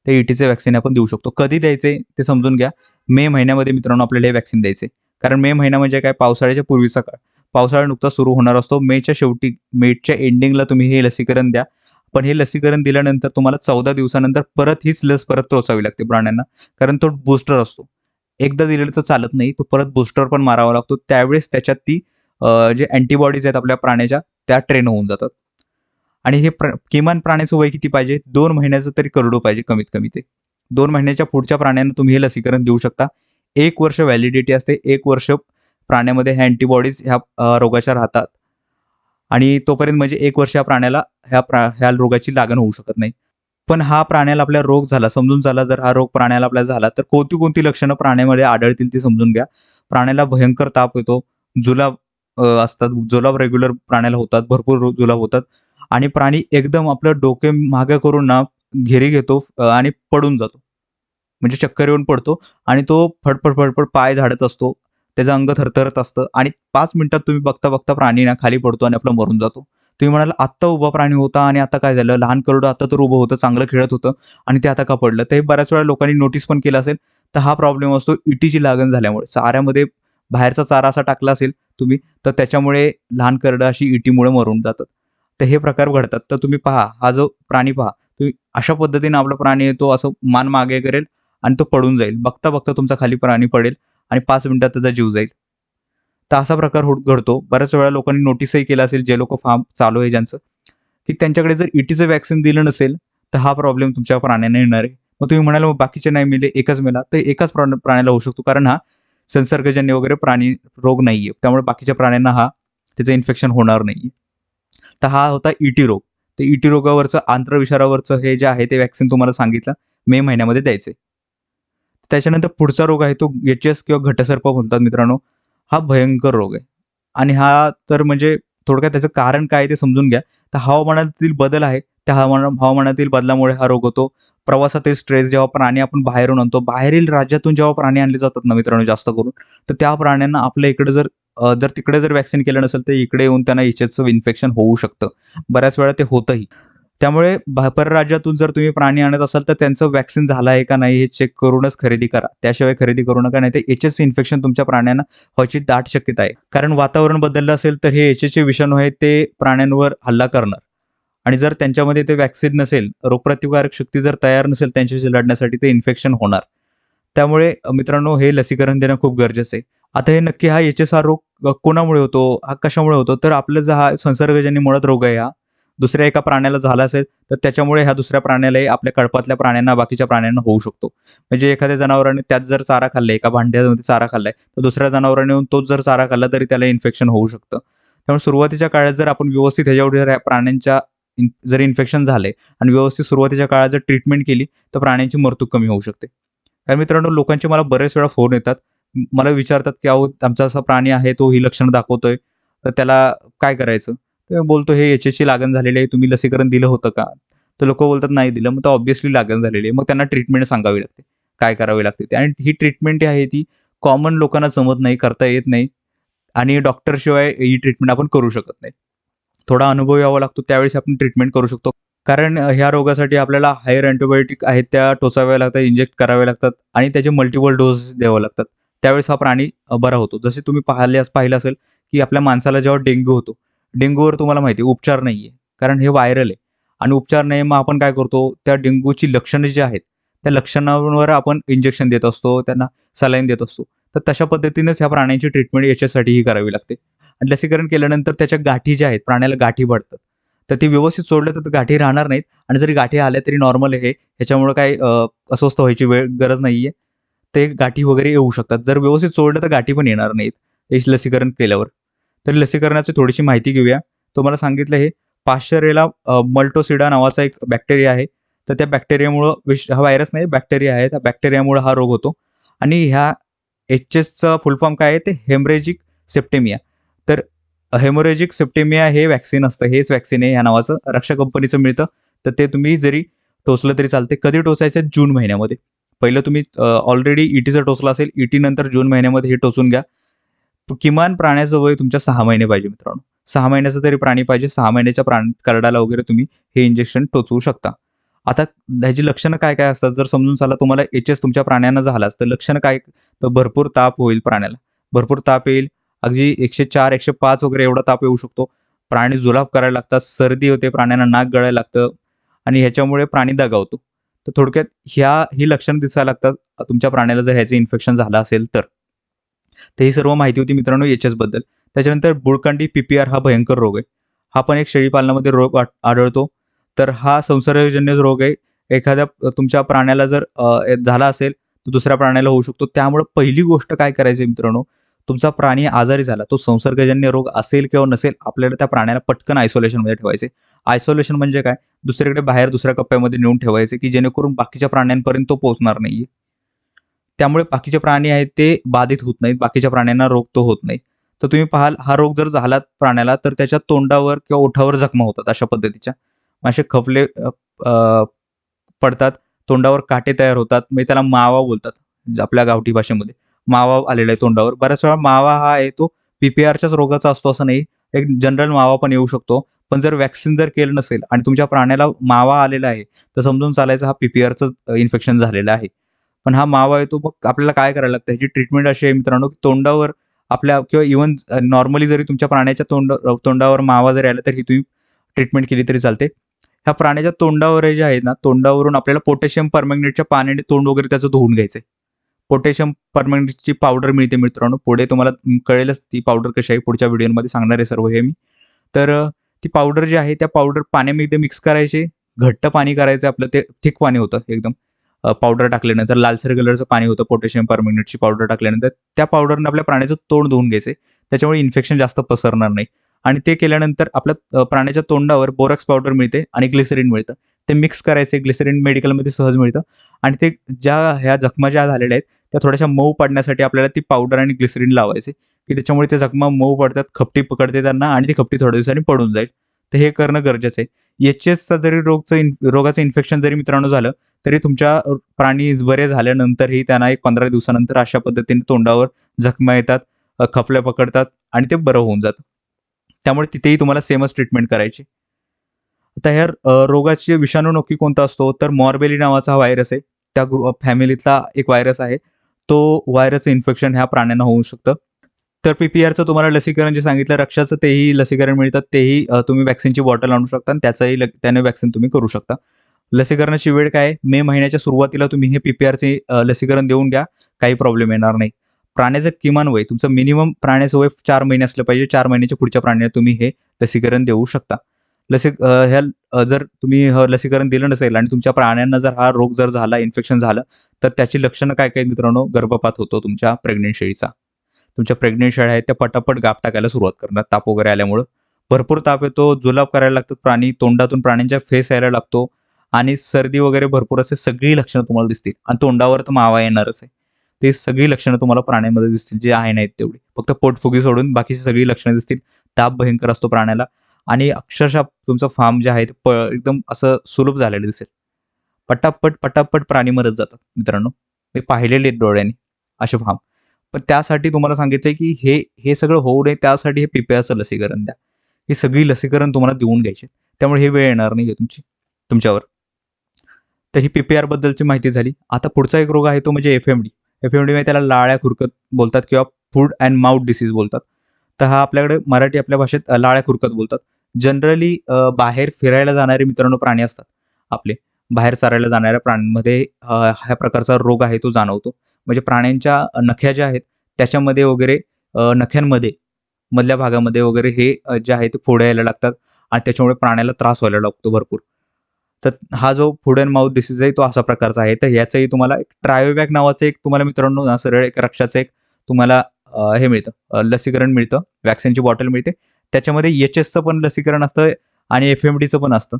ते इटीचं व्हॅक्सिन आपण देऊ शकतो. कधी द्यायचंय ते समजून घ्या. मे महिन्यामध्ये मित्रांनो आपल्याला हे व्हॅक्सिन द्यायचंय. कारण मे महिना म्हणजे काय पावसाळ्याच्या पूर्वीचा काळ. पावसाळा नुकताच सुरू होणार असतो. मेच्या शेवटी, मेच्या एंडिंगला तुम्ही हे लसीकरण द्या. पण हे लसीकरण दिल्यानंतर तुम्हाला 14 दिवसानंतर परत हीच लस परत टोचावी लागते प्राण्यांना. कारण तो बूस्टर असतो. एकदा दिलेलं तर चालत नाही. तो परत बूस्टर पण मारावा लागतो. त्यावेळेस त्याच्यात ती जे अँटिबॉडीज आहेत आपल्या प्राण्याच्या त्या ट्रेन होऊन जातात. आणि हे किमान प्राण्याचं वय किती पाहिजे? 2 महिन्याचं तरी करडू पाहिजे कमीत कमी ते. 2 महिन्याच्या पुढच्या प्राण्यांना तुम्ही हे लसीकरण देऊ शकता. 1 वर्ष व्हॅलिडिटी असते. 1 वर्ष प्राण्यामध्ये ह्या अँटिबॉडीज ह्या रोगाच्या राहतात आणि तोपर्यंत म्हणजे 1 वर्ष या प्राण्याला ह्या रोगाची लागण होऊ शकत नाही. पण हा प्राण्याला आपल्याला रोग झाला, समजून झाला जर हा रोग प्राण्याला आपल्याला झाला, तर कोणती-कोणती लक्षणं प्राण्यामध्ये आढळतील ती समजून घ्या. प्राण्याला भयंकर ताप येतो, जुलाब असतात, जुलाब रेग्युलर प्राण्याला होतात, भरपूर जुलाब होतात आणि प्राणी एकदम आपलं डोके मागे करून ना घेरी घेतो आणि पडून जातो. म्हणजे चक्कर येऊन पडतो आणि तो फडफड पाय झाडत असतो. त्याचं अंग थरथरत असतं आणि 5 मिनिटात तुम्ही बघता प्राणी ना खाली पडतो आणि आपला मरून जातो. तुम्ही म्हणाल, "आत्ता उभा प्राणी होता आणि आता काय झालं? लहान करडं आता तर उभं होतं, चांगलं खेळत होतं आणि ते आता का पडलं?" तर हे बऱ्याच वेळा लोकांनी नोटीस पण केलं असेल. तर हा प्रॉब्लेम असतो इटीची लागण झाल्यामुळे. चाऱ्यामध्ये बाहेरचा चारा असा टाकला असेल तुम्ही, तर त्याच्यामुळे लहान करडं अशी इटीमुळे मरून जातात. तर हे प्रकार घडतात. तर तुम्ही पहा, हा जो प्राणी पहा, तुम्ही अशा पद्धतीने आपला प्राणी आहे तो असं मान मागे करेल आणि तो पडून जाईल. बघता तुमचा खाली प्राणी पडेल आणि 5 मिनिटात त्याचा जीव जाईल. तर असा प्रकार घडतो. बऱ्याच वेळा लोकांनी नोटीसही केलं असेल, जे लोकं फार्म चालू आहे ज्यांचं, की त्यांच्याकडे जर इटीचं व्हॅक्सिन दिलं नसेल, तर हा प्रॉब्लेम तुमच्या प्राण्यांना येणार आहे. मग तुम्ही म्हणाल, "मग बाकीचे नाही मेले, एकच मेला." तर एकाच प्राण्याला होऊ शकतो. कारण हा संसर्गजन्य वगैरे प्राणी रोग नाहीये. त्यामुळे बाकीच्या प्राण्यांना त्याचं इन्फेक्शन होणार नाहीये. तर हा होता इटी रोग. तर इटी रोगावरचं आंत्रविषारावरचं हे जे आहे ते व्हॅक्सिन तुम्हाला सांगितलं मे महिन्यामध्ये द्यायचंय. त्याच्यानंतर पुढचा रोग आहे तो एच-एस किंवा घटसर्प बोलतात मित्रांनो. हा भयंकर रोग आहे आणि हा तर म्हणजे थोडक्यात त्याचं कारण काय आहे ते समजून घ्या. तर हवामानातील बदल आहे. त्या हवामानातील बदलामुळे हा रोग होतो. प्रवासातील स्ट्रेस जेव्हा प्राणी आपण बाहेरून आणतो, बाहेरील राज्यातून जेव्हा प्राणी आणले जातात ना मित्रांनो जास्त करून, तर त्या प्राण्यांना आपल्या इकडे जर तिकडे जर व्हॅक्सिन केलं नसेल, तर इकडे येऊन त्यांना एच-एसचं इन्फेक्शन होऊ शकतं. बऱ्याच वेळा ते होतंही. त्यामुळे परराज्यातून जर तुम्ही प्राणी आणत असाल, तर त्यांचं व्हॅक्सिन झालं आहे का नाही हे चेक करूनच खरेदी करा. त्याशिवाय खरेदी करू नका. नाहीतर एच-एस इन्फेक्शन तुमच्या प्राण्यांना व्हायची दाट शक्यता आहे. कारण वातावरण बदललं असेल, तर हे एच-एसचे विषाणू आहेत ते प्राण्यांवर हल्ला करणार आणि जर त्यांच्यामध्ये ते व्हॅक्सिन नसेल, रोगप्रतिकारक शक्ती जर तयार नसेल त्यांच्याशी लढण्यासाठी, ते इन्फेक्शन होणार. त्यामुळे मित्रांनो हे लसीकरण देणं खूप गरजेचं आहे. आता हे नक्की हा एच-एस हा रोग कोणामुळे होतो? हा कशामुळे होतो? तर आपलं जो हा संसर्गजन्य मुळात रोग आहे हा. दुसऱ्या एका प्राण्याला झाला असेल, तर त्याच्यामुळे ह्या दुसऱ्या प्राण्यालाही आपल्या कळपातल्या प्राण्यांना, बाकीच्या प्राण्यांना होऊ शकतो. म्हणजे एखाद्या जनावराने त्यात जर चारा खाल्लाय, एका भांड्यामध्ये चारा खाल्लाय, तर दुसऱ्या जनावराने येऊन तोच जर चारा खाल्ला, तरी त्याला इन्फेक्शन होऊ शकतं. त्यामुळे सुरुवातीच्या काळात जर आपण व्यवस्थित ह्याच्यावर जर प्राण्यांच्या जर इन्फेक्शन झालंय आणि व्यवस्थित सुरुवातीच्या काळात जर ट्रीटमेंट केली, तर प्राण्यांची मृत्यू कमी होऊ शकते. तर मित्रांनो लोकांचे मला बरेच वेळा फोन येतात. मला विचारतात, की "अहो आमचा असा प्राणी आहे, तो ही लक्षणं दाखवतोय, तर त्याला काय करायचं?" तर बोलतो, "हे एच-एसची लागण झालेली आहे. तुम्ही लसीकरण दिलं होतं का?" तर लोकं बोलतात, "नाही दिलं." मग तर ऑब्व्हियसली लागण झालेली आहे. मग त्यांना ट्रीटमेंट सांगावी लागते. काय करावी लागते ते आणि ही ट्रीटमेंट आहे ती कॉमन लोकांना जमत नाही, करता येत नाही आणि डॉक्टरशिवाय ही ट्रीटमेंट आपण करू शकत नाही. थोडा अनुभव यावा लागतो त्यावेळेस आपण ट्रीटमेंट करू शकतो. कारण ह्या रोगासाठी आपल्याला हायर अँटिबायोटिक आहेत त्या टोचाव्या लागतात, इंजेक्ट कराव्या लागतात आणि त्याचे मल्टिपल डोस द्यावे लागतात. त्यावेळेस हा प्राणी बरा होतो. जसे तुम्ही पाहिलं असेल, की आपल्या माणसाला जेव्हा डेंग्यू होतो, डेंग्यूवर तुम्हाला माहिती आहे उपचार नाहीये. कारण हे व्हायरल आहे आणि उपचार नाही मग आपण काय करतो, त्या डेंग्यूची लक्षणं जी आहेत, त्या लक्षणांवर आपण इंजेक्शन देत असतो, त्यांना सलाईन देत असतो. तर तशा पद्धतीनेच ह्या प्राण्यांची ट्रीटमेंट याच्यासाठीही करावी लागते. आणि लसीकरण केल्यानंतर त्याच्या गाठी ज्या आहेत, प्राण्याला गाठी पडतात. तर ती व्यवस्थित सोडलं तर गाठी राहणार नाहीत आणि जरी गाठी आल्या तरी नॉर्मल आहे हे. ह्याच्यामुळे काही अस्वस्थ व्हायची गरज नाहीये. ते गाठी वगैरे येऊ शकतात. जर व्यवस्थित सोडलं तर गाठी पण येणार नाहीत, हे लसीकरण केल्यावर. तर लसीकरणाची थोडीशी माहिती घेऊया. तुम्हाला सांगितलं हे पाश्चरेला मल्टोसिडा नावाचा एक बॅक्टेरिया आहे. तर त्या बॅक्टेरियामुळं हा व्हायरस नाही बॅक्टेरिया आहे. त्या बॅक्टेरियामुळं हा रोग होतो आणि ह्या एचएसचा फुल फॉर्म काय आहे ते हेमरेजिक सेप्टेमिया. तर हेमोरेजिक सेप्टेमिया हे व्हॅक्सिन असतं. हेच व्हॅक्सिन आहे ह्या नावाचं. रक्षा कंपनीचं मिळतं. तर ते तुम्ही जरी टोचलं तरी चालते. कधी टोचायचं? जून महिन्यामध्ये. पहिलं तुम्ही ऑलरेडी ईटीचं टोचलं असेल, ईटी नंतर जून महिन्यामध्ये हे टोचून घ्या. किमान प्राण्याचं वय तुमच्या 6 महिने पाहिजे मित्रांनो. 6 महिन्याचा तरी प्राणी पाहिजे. 6 महिन्याच्या करडाला वगैरे तुम्ही हे इंजेक्शन टोचवू शकता. आता ह्याची लक्षणं काय-काय असतात? जर समजून चला तुम्हाला एचएस तुमच्या प्राण्यांना झालाच, तर लक्षणं काय? तर भरपूर ताप होईल प्राण्याला. भरपूर ताप येईल. अगदी 104, 105 वगैरे एवढा ताप येऊ शकतो. प्राणी जुलाब करायला लागतात, सर्दी होते, प्राण्यांना नाक गळायला लागतं आणि ह्याच्यामुळे प्राणी दगावतो. तर थोडक्यात ही लक्षणं दिसायला लागतात तुमच्या प्राण्याला जर ह्याचं इन्फेक्शन झालं असेल तर. तर ही सर्व माहिती होती मित्रांनो एचएसबद्दल. त्याच्यानंतर बुळकांडी पीपीआर हा भयंकर रोग आहे. हा पण एक शेळीपालनामध्ये रोग आढळतो. तर हा संसर्गजन्य रोग आहे. एखाद्या तुमच्या प्राण्याला जर झाला असेल, तर दुसऱ्या प्राण्याला होऊ शकतो. त्यामुळे पहिली गोष्ट काय करायची मित्रांनो, तुमचा प्राणी आजारी झाला, तो संसर्गजन्य रोग असेल किंवा नसेल, आपल्याला त्या प्राण्याला पटकन आयसोलेशनमध्ये ठेवायचे. आयसोलेशन म्हणजे काय? दुसरीकडे बाहेर दुसऱ्या कप्प्यामध्ये नेऊन ठेवायचे, की जेणेकरून बाकीच्या प्राण्यांपर्यंत तो पोहोचणार नाहीये. त्यामुळे बाकीचे प्राणी आहेत ते बाधित होत नाहीत. बाकीच्या प्राण्यांना रोग तो होत नाही. तर तुम्ही पाहाल हा रोग जर झाला प्राण्याला, तर त्याच्या तोंडावर किंवा ओठावर जखमा होतात अशा पद्धतीच्या. असे खपले पडतात, तोंडावर काटे तयार होतात. म्हणजे त्याला मावा बोलतात आपल्या गावठी भाषेमध्ये. मावा आलेला आहे तोंडावर. बऱ्याच वेळा मावा हा आहे तो पीपीआरच्याच रोगाचा असतो असं नाही. एक जनरल मावा पण येऊ शकतो. पण जर व्हॅक्सिन जर केलं नसेल आणि तुमच्या प्राण्याला मावा आलेला आहे, तर समजून चालायचं हा पीपीआरचं इन्फेक्शन झालेलं आहे. पण हा मावा येतो मग आपल्याला काय करायला लागतं? ह्याची ट्रीटमेंट अशी आहे मित्रांनो, की तोंडावर आपल्या किंवा इव्हन नॉर्मली जरी तुमच्या प्राण्याच्या तोंडावर मावा जरी आला, तरी तुम्ही ट्रीटमेंट केली तरी चालते. ह्या प्राण्याच्या तोंडावर जे आहे ना, तोंडावरून आपल्याला पोटॅशियम परमॅंगनेटच्या पाण्याने तोंड वगैरे त्याचं धुवून घ्यायचंय. पोटॅशियम परमॅंगनेटची पावडर मिळते मित्रांनो. पुढे तुम्हाला कळेलच ती पावडर कशी आहे. पुढच्या व्हिडिओमध्ये सांगणार आहे सर्व हे मी. तर ती पावडर जी आहे, त्या पावडर पाण्यामध्ये मिक्स करायची. घट्ट पाणी करायचं आपलं ते थिक पाणी होतं एकदम. पावडर टाकल्यानंतर लालसर कलरचं पाणी होतं पोटॅशियम परमॅंगनेटची पावडर टाकल्यानंतर. त्या पावडरनं आपल्या प्राण्याचं तोंड धुवून घ्यायचंय. त्याच्यामुळे इन्फेक्शन जास्त पसरणार नाही. आणि ते केल्यानंतर आपल्या प्राण्याच्या तोंडावर बोरॅक्स पावडर मिळते आणि ग्लिसरीन मिळतं. ते मिक्स करायचे. ग्लिसरीन मेडिकलमध्ये सहज मिळतं आणि ते ह्या जखमा ज्या झालेल्या आहेत, त्या थोड्याशा मऊ पडण्यासाठी आपल्याला ती पावडर आणि ग्लिसरीन लावायची, की त्याच्यामुळे त्या जखमा मऊ पडतात, खपटी पकडते त्यांना आणि ती खपटी थोड्या दिवसांनी पडून जाईल. तर हे करणं गरजेचं आहे. एचएसचा जरी रोगाचं इन्फेक्शन जरी मित्रांनो झालं, तरी तुमच्या प्राणी बरे झाल्यानंतरही त्यांना एक 15 दिवसानंतर अशा पद्धतीने तोंडावर जखमा येतात, खपल्या पकडतात आणि ते बरं होऊन जातं. त्यामुळे तिथेही तुम्हाला सेमच ट्रीटमेंट करायची. आता ह्या रोगाची विषाणू नक्की कोणता असतो? तर मॉर्बेली नावाचा हा व्हायरस आहे. त्या फॅमिलीतला एक व्हायरस आहे. तो व्हायरसचं इन्फेक्शन ह्या प्राण्यांना होऊ शकतं. तर पीपीआरचं तुम्हाला लसीकरण जे सांगितलं रक्षाचं तेही लसीकरण मिळतात. तेही तुम्ही व्हॅक्सिनची बॉटल आणू शकता आणि त्याने व्हॅक्सिन तुम्ही करू शकता. लसीकरणाची वेळ काय आहे? मे महिन्याच्या सुरुवातीला तुम्ही हे पीपीआरचे लसीकरण देऊन घ्या. काही प्रॉब्लेम येणार नाही. प्राण्याचं किमान वय तुमचं मिनिमम प्राण्याचं वय 4 महिने असलं पाहिजे. 4 महिन्याच्या पुढच्या प्राण्याला तुम्ही हे लसीकरण देऊ शकता. जर तुम्ही लसीकरण दिलं नसेल आणि तुमच्या प्राण्यांना जर हा रोग जर झाला, इन्फेक्शन झालं, तर त्याची लक्षणं काय-काय मित्रांनो? गर्भपात होतो तुमच्या प्रेग्नंट शेळीचा. तुमच्या प्रेग्नंट शेळ्या आहेत त्या पटापट गाप टाकायला सुरुवात करणार ताप वगैरे आल्यामुळं. भरपूर ताप येतो, जुलाब करायला लागतात प्राणी, तोंडातून प्राण्यांच्या फेस यायला लागतो आणि सर्दी वगैरे भरपूर असे सगळी लक्षणं तुम्हाला दिसतील आणि तोंडावर तर मावा येणारच आहे. ते सगळी लक्षणं तुम्हाला प्राण्यामध्ये दिसतील, जे आहे नाहीत तेवढी. फक्त पोटफुगी सोडून बाकीची सगळी लक्षणं दिसतील. ताप भयंकर असतो प्राण्याला आणि अक्षरशः तुमचं फार्म जे आहे ते एकदम असं सुलभ झालेलं दिसेल. पटापट, पटापट प्राणी मरत जातात मित्रांनो. मी पाहिलेले आहेत डोळ्यांनी असे फार्म. पण त्यासाठी तुम्हाला सांगितलंय, की हे सगळं होऊ नये त्यासाठी हे पीपीआरचं लसीकरण द्या. ही सगळी लसीकरण तुम्हाला देऊन घ्यायची. त्यामुळे हे वेळ येणार नाहीये तुमच्यावर. तर ही पीपीआर बद्दलची माहिती झाली. आता पुढचा एक रोग आहे तो म्हणजे एफएमडी. एफएमडी म्हणजे त्याला लाळ्या खुरकत बोलतात किंवा फूड अँड माउथ डिसीज बोलतात. तर हा आपल्याकडे मराठी आपल्या भाषेत लाळ्या खुरकत बोलतात. जनरली बाहेर फिरायला जाणारे मित्रांनो प्राणी असतात आपले. बाहेर चरायला जाणाऱ्या प्राण्यांमध्ये ह्या प्रकारचा रोग आहे तो जाणवतो. म्हणजे प्राण्यांच्या नख्या ज्या आहेत त्याच्यामध्ये वगैरे नख्यांमध्ये मधल्या भागामध्ये वगैरे हे जे आहे ते फोड यायला लागतात आणि त्याच्यामुळे प्राण्याला त्रास व्हायला लागतो भरपूर. तर हा जो फूड अँड माउथ डिसीज आहे तो अशा प्रकारचा आहे. तर याचंही तुम्हाला एक ट्रायोवॅक नावाचं एक तुम्हाला मित्रांनो सरळ एक रक्षाचं एक तुम्हाला हे मिळतं लसीकरण मिळतं. व्हॅक्सिनची बॉटल मिळते. त्याच्यामध्ये एचएसचं पण लसीकरण असतं आणि एफएमडीचं पण असतं.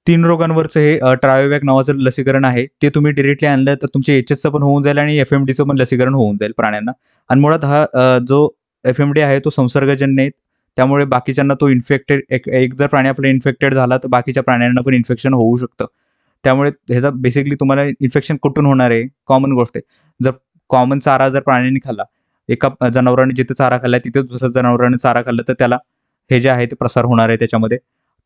3 रोगांवरचं हे ट्रायोवॅक नावाचं लसीकरण आहे. ते तुम्ही डायरेक्टली आणलं तर तुमचे एचएसचं पण होऊन जाईल आणि एफएमडीचं पण लसीकरण होऊन जाईल प्राण्यांना. आणि मुळात हा जो एफएमडी आहे तो संसर्गजन्य आहे. त्यामुळे बाकीच्यांना तो इन्फेक्टेड एक एक जर प्राणी आपला इन्फेक्टेड झाला, तर बाकीच्या प्राण्यांना पण इन्फेक्शन होऊ शकतं. त्यामुळे ह्याचा बेसिकली तुम्हाला इन्फेक्शन कुठून होणार आहे? कॉमन गोष्ट आहे. जर कॉमन चारा जर प्राण्यांनी खाल्ला, एका जनावराने जिथे चारा खाल्ला, तिथे दुसऱ्या जनावराने चारा खाल्ला, तर त्याला हे जे आहे ते प्रसार होणार आहे त्याच्यामध्ये.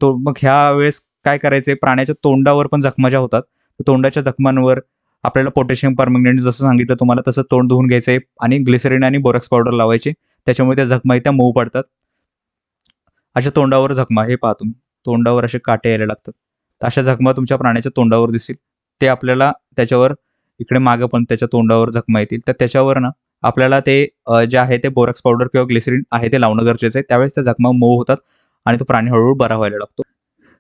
तो मग ह्या वेळेस काय करायचंय प्राण्याच्या तोंडावर पण जखमा ज्या होतात, तर तोंडाच्या जखमांवर आपल्याला पोटॅशियम परमंगनेट जसं सांगितलं तुम्हाला तसं तोंड धुवून घ्यायचंय आणि ग्लिसरीन आणि बोरॉक्स पावडर लावायची. त्याच्यामुळे त्या जखमा त्या मऊ पडतात. अशा तोंडावर जखमा हे पहा तुम्ही. तोंडावर असे काटे यायला लागतात. तर अशा जखमा तुमच्या प्राण्याच्या तोंडावर दिसतील. ते आपल्याला त्याच्यावर इकडे मागे पण त्याच्या तोंडावर जखमा येतील. तर त्याच्यावर ना आपल्याला ते जे आहे ते बोरॉक्स पावडर किंवा ग्लिसरीन आहे ते लावणं गरजेचं आहे. त्यावेळेस त्या जखमा मऊ होतात आणि तो प्राणी हळू बरा व्हायला लागतो.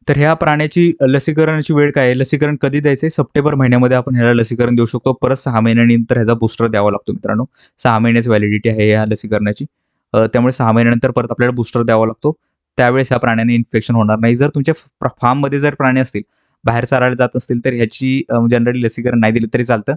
तर ह्या प्राण्याची लसीकरणाची वेळ काय आहे? लसीकरण कधी द्यायचं सप्टेंबर महिन्यामध्ये आपण ह्याला लसीकरण देऊ शकतो. परत 6 महिन्यानंतर ह्याचा बूस्टर द्यावा लागतो मित्रांनो. 6 महिन्याची व्हॅलिडिटी आहे या लसीकरणाची. त्यामुळे 6 महिन्यानंतर परत आपल्याला बूस्टर द्यावा लागतो. त्यावेळेस ह्या प्राण्याने इन्फेक्शन होणार नाही. जर तुमच्या फार्ममध्ये जर प्राणी असतील, बाहेर चरायला जात असतील, तर ह्याची जनरली लसीकरण नाही दिलं तरी चालतं.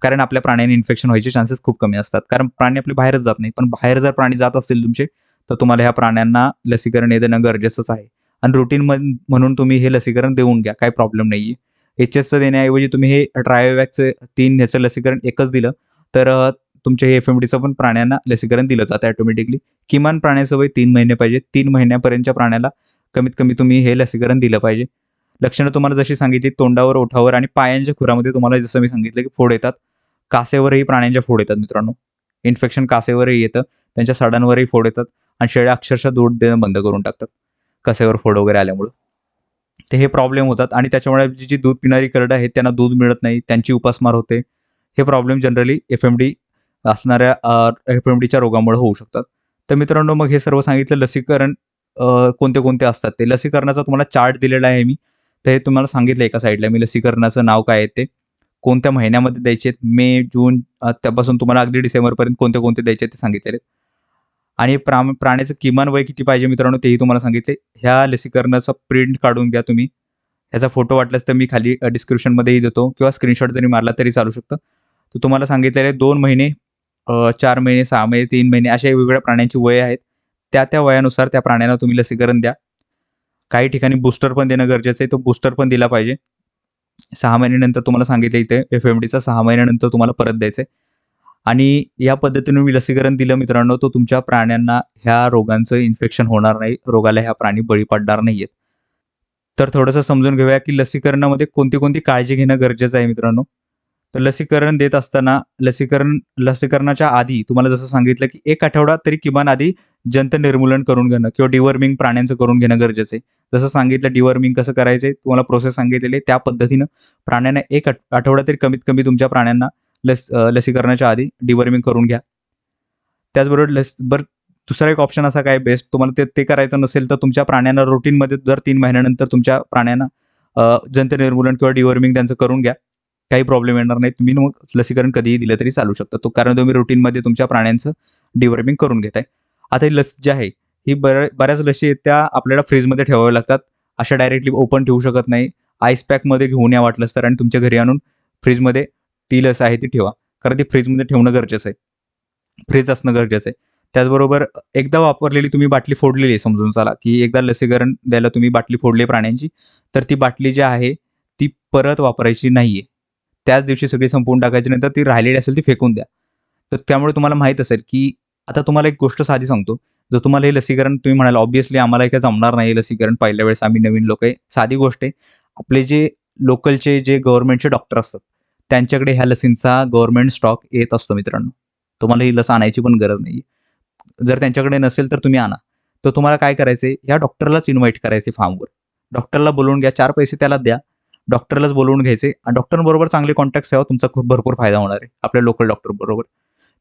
कारण आपल्या प्राण्याने इन्फेक्शन व्हायचे चान्सेस खूप कमी असतात. कारण प्राणी आपले बाहेरच जात नाही. पण बाहेर जर प्राणी जात असतील तुमचे, तर तुम्हाला ह्या प्राण्यांना लसीकरण हे देणं गरजेचंच आहे. आणि रुटीन म्हणून तुम्ही हे लसीकरण देऊन घ्या. काही प्रॉब्लेम नाहीये. एचएसचं देण्याऐवजी तुम्ही हे ट्रायोवॅक्सचं 3 ह्याचं लसीकरण एकच दिलं, तर तुमच्या हे एफएमडीचं पण प्राण्यांना लसीकरण दिलं जातं ऑटोमॅटिकली. किमान प्राण्याचं वय 3 महिने पाहिजे. 3 महिन्यापर्यंतच्या प्राण्याला कमीत कमी तुम्ही हे लसीकरण दिलं पाहिजे. लक्षणं तुम्हाला जशी सांगितली तोंडावर, ओठावर आणि पायांच्या खुरामध्ये तुम्हाला जसं मी सांगितलं, की फोड येतात. कासेवरही प्राण्यांच्या फोड येतात मित्रांनो. इन्फेक्शन कासेवरही येतं. त्यांच्या सडांवरही फोड येतात आणि शेळ्या अक्षरशः दूध देणं बंद करून टाकतात. कासेवर फोड वगैरे आल्यामुळं. तर हे प्रॉब्लेम होतात आणि त्याच्यामुळे जी दूध पिणारी करडं आहेत त्यांना दूध मिळत नाही. त्यांची उपासमार होते. हे प्रॉब्लेम जनरली एफएमडी असणाऱ्या एफएमडीच्या रोगामुळे होऊ शकतात. तर मित्रांनो मग हे सर्व सांगितलं लसीकरण कोणते-कोणते असतात ते. लसीकरणाचा तुम्हाला चार्ट दिलेला आहे मी. तर हे तुम्हाला सांगितलं एका साइडला मी लसीकरणाचं नाव काय आहे ते. कोणत्या महिन्यामध्ये द्यायचे मे, जून त्यापासून तुम्हाला अगदी डिसेंबरपर्यंत कोणते-कोणते द्यायचे ते सांगितलेले आहेत. आणि प्राण्याचं किमान वय किती पाहिजे मित्रांनो तेही तुम्हाला सांगितले. ह्या लसीकरणाचा प्रिंट काढून घ्या तुम्ही. ह्याचा फोटो वाटल्यास तर मी खाली डिस्क्रिप्शनमध्येही देतो किंवा स्क्रीनशॉट जरी मारला तरी चालू शकतं. तर तुम्हाला सांगितलेले 2 महिने 4 महिने, 6 महिने, 3 महिने अशा वेगवेगळ्या प्राण्यांची वय आहेत. त्या वयानुसार त्या प्राण्याला तुम्ही लसीकरण द्या. काही ठिकाणी बूस्टर पण देणं गरजेचं आहे. तो बूस्टर पण दिला पाहिजे. 6 महिन्यानंतर तुम्हाला सांगितलं इथे एफएमडीचा 6 महिन्यानंतर तुम्हाला परत द्यायचं आहे. आणि या पद्धतीने मी लसीकरण दिलं मित्रांनो, तर तुमच्या प्राण्यांना ह्या रोगांचं इन्फेक्शन होणार नाही. रोगाला ह्या प्राणी बळी पडणार नाहीयेत. तर थोडंसं समजून घेऊया, की लसीकरणामध्ये कोणती-कोणती काळजी घेणं गरजेचं आहे मित्रांनो. तर लसीकरण देत असताना लसीकरणाच्या आधी तुम्हाला जसं सांगितलं, की 1 आठवडा तरी किमान आधी जंत निर्मूलन करून घेणं किंवा डिवर्मिंग प्राण्यांचं करून घेणं गरजेचं आहे. जसं सांगितलं डिवर्मिंग कसं करायचंय तुम्हाला प्रोसेस सांगितलेली आहे. त्या पद्धतीनं प्राण्यांना 1 आठवडा तरी कमीत कमी तुमच्या प्राण्यांना लसीकरणाच्या आधी डिवर्मिंग करून घ्या. त्याचबरोबर दुसरा एक ऑप्शन असा काय बेस्ट तुम्हाला ते करायचं नसेल तर तुमच्या प्राण्यांना रुटीनमध्ये दर 3 महिन्यानंतर तुमच्या प्राण्यांना जंत निर्मूलन किंवा डिवर्मिंग त्यांचं करून घ्या. काही प्रॉब्लेम येणार नाही. तुम्ही मग लसीकरण कधीही दिलं तरी चालू शकतं. कारण तुम्ही रुटीनमध्ये तुमच्या प्राण्यांचं डिवर्मिंग करून घेताय. आता ही लस जी आहे, ही बऱ्याच लसी आहेत त्या आपल्याला फ्रीजमध्ये ठेवाव्या लागतात. अशा डायरेक्टली ओपन ठेवू शकत नाही. आईस पॅकमध्ये घेऊन या वाटलंच तर आणि तुमच्या घरी आणून फ्रीजमध्ये ती लस आहे ती ठेवा. कारण ती फ्रीजमध्ये ठेवणं गरजेचं आहे. फ्रीज असणं गरजेचं आहे. त्याचबरोबर एकदा वापरलेली तुम्ही बाटली फोडलेली आहे समजून चला, की एकदा लसीकरण द्यायला तुम्ही बाटली फोडली प्राण्यांची, तर ती बाटली जी आहे, ती परत वापरायची नाहीये. त्याच दिवशी सगळी संपवून टाकायची, नंतर ती राहिलेली असेल ती फेकून द्या. तर त्यामुळे तुम्हाला माहीत असेल, की आता तुम्हाला एक गोष्ट साधी सांगतो. जर तुम्हाला हे लसीकरण तुम्ही म्हणाल ऑब्व्हियसली आम्हाला हे काही जमणार नाही लसीकरण पहिल्या वेळेस आम्ही नवीन लोक आहे. साधी गोष्ट आहे. आपले जे लोकलचे जे गव्हर्नमेंटचे डॉक्टर असतात, त्यांच्याकडे ह्या लसींचा गव्हर्नमेंट स्टॉक येत असतो मित्रांनो. तुम्हाला ही लस आणायची पण गरज नाहीये. जर त्यांच्याकडे नसेल तर तुम्ही आणा. तर तुम्हाला काय करायचंय, ह्या डॉक्टरलाच इन्व्हाईट करायचे फार्मवर. डॉक्टरला बोलावून घ्या, 4 पैसे त्याला द्या. डॉक्टरलाच बोलावून घ्यायचे आणि डॉक्टरबरोबर चांगले कॉन्टॅक्ट्स ठेवा. तुमचा खूप भरपूर फायदा होणार आहे. आपल्या लोकल डॉक्टरबरोबर.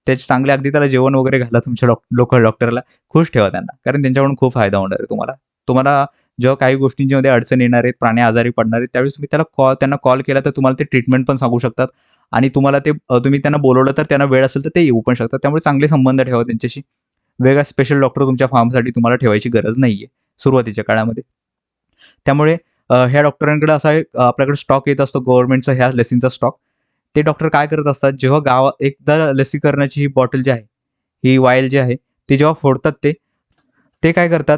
त्याचे चांगले अगदी त्याला जेवण वगैरे घाला तुमच्या लोकल डॉक्टरला. खुश ठेवा त्यांना. कारण त्यांच्याकडून खूप फायदा होणार आहे तुम्हाला. तुम्हाला जेव्हा काही गोष्टींमध्ये अडचण येणार आहेत, प्राणी आजारी पडणार आहेत, त्यावेळेस तुम्ही त्यांना कॉल केला तर तुम्हाला ते ट्रीटमेंट पण सांगू शकतात आणि तुम्हाला ते तुम्ही त्यांना बोलावलं तर त्यांना वेळ असेल तर ते येऊ पण शकतात. त्यामुळे चांगले संबंध ठेवा त्यांच्याशी. वेगळा स्पेशल डॉक्टर तुमच्या फार्मसाठी तुम्हाला ठेवायची गरज नाहीये सुरुवातीच्या काळामध्ये. त्यामुळे ह्या डॉक्टरांकडे असा एक आपल्याकडे स्टॉक येत असतो गव्हर्नमेंटचा ह्या लसींचा स्टॉक. ते डॉक्टर काय करत असतात, जेव्हा एकदा लसीकरणाची ही बॉटल जी आहे, ही वायल जी आहे, ती जेव्हा फोडतात ते काय करतात,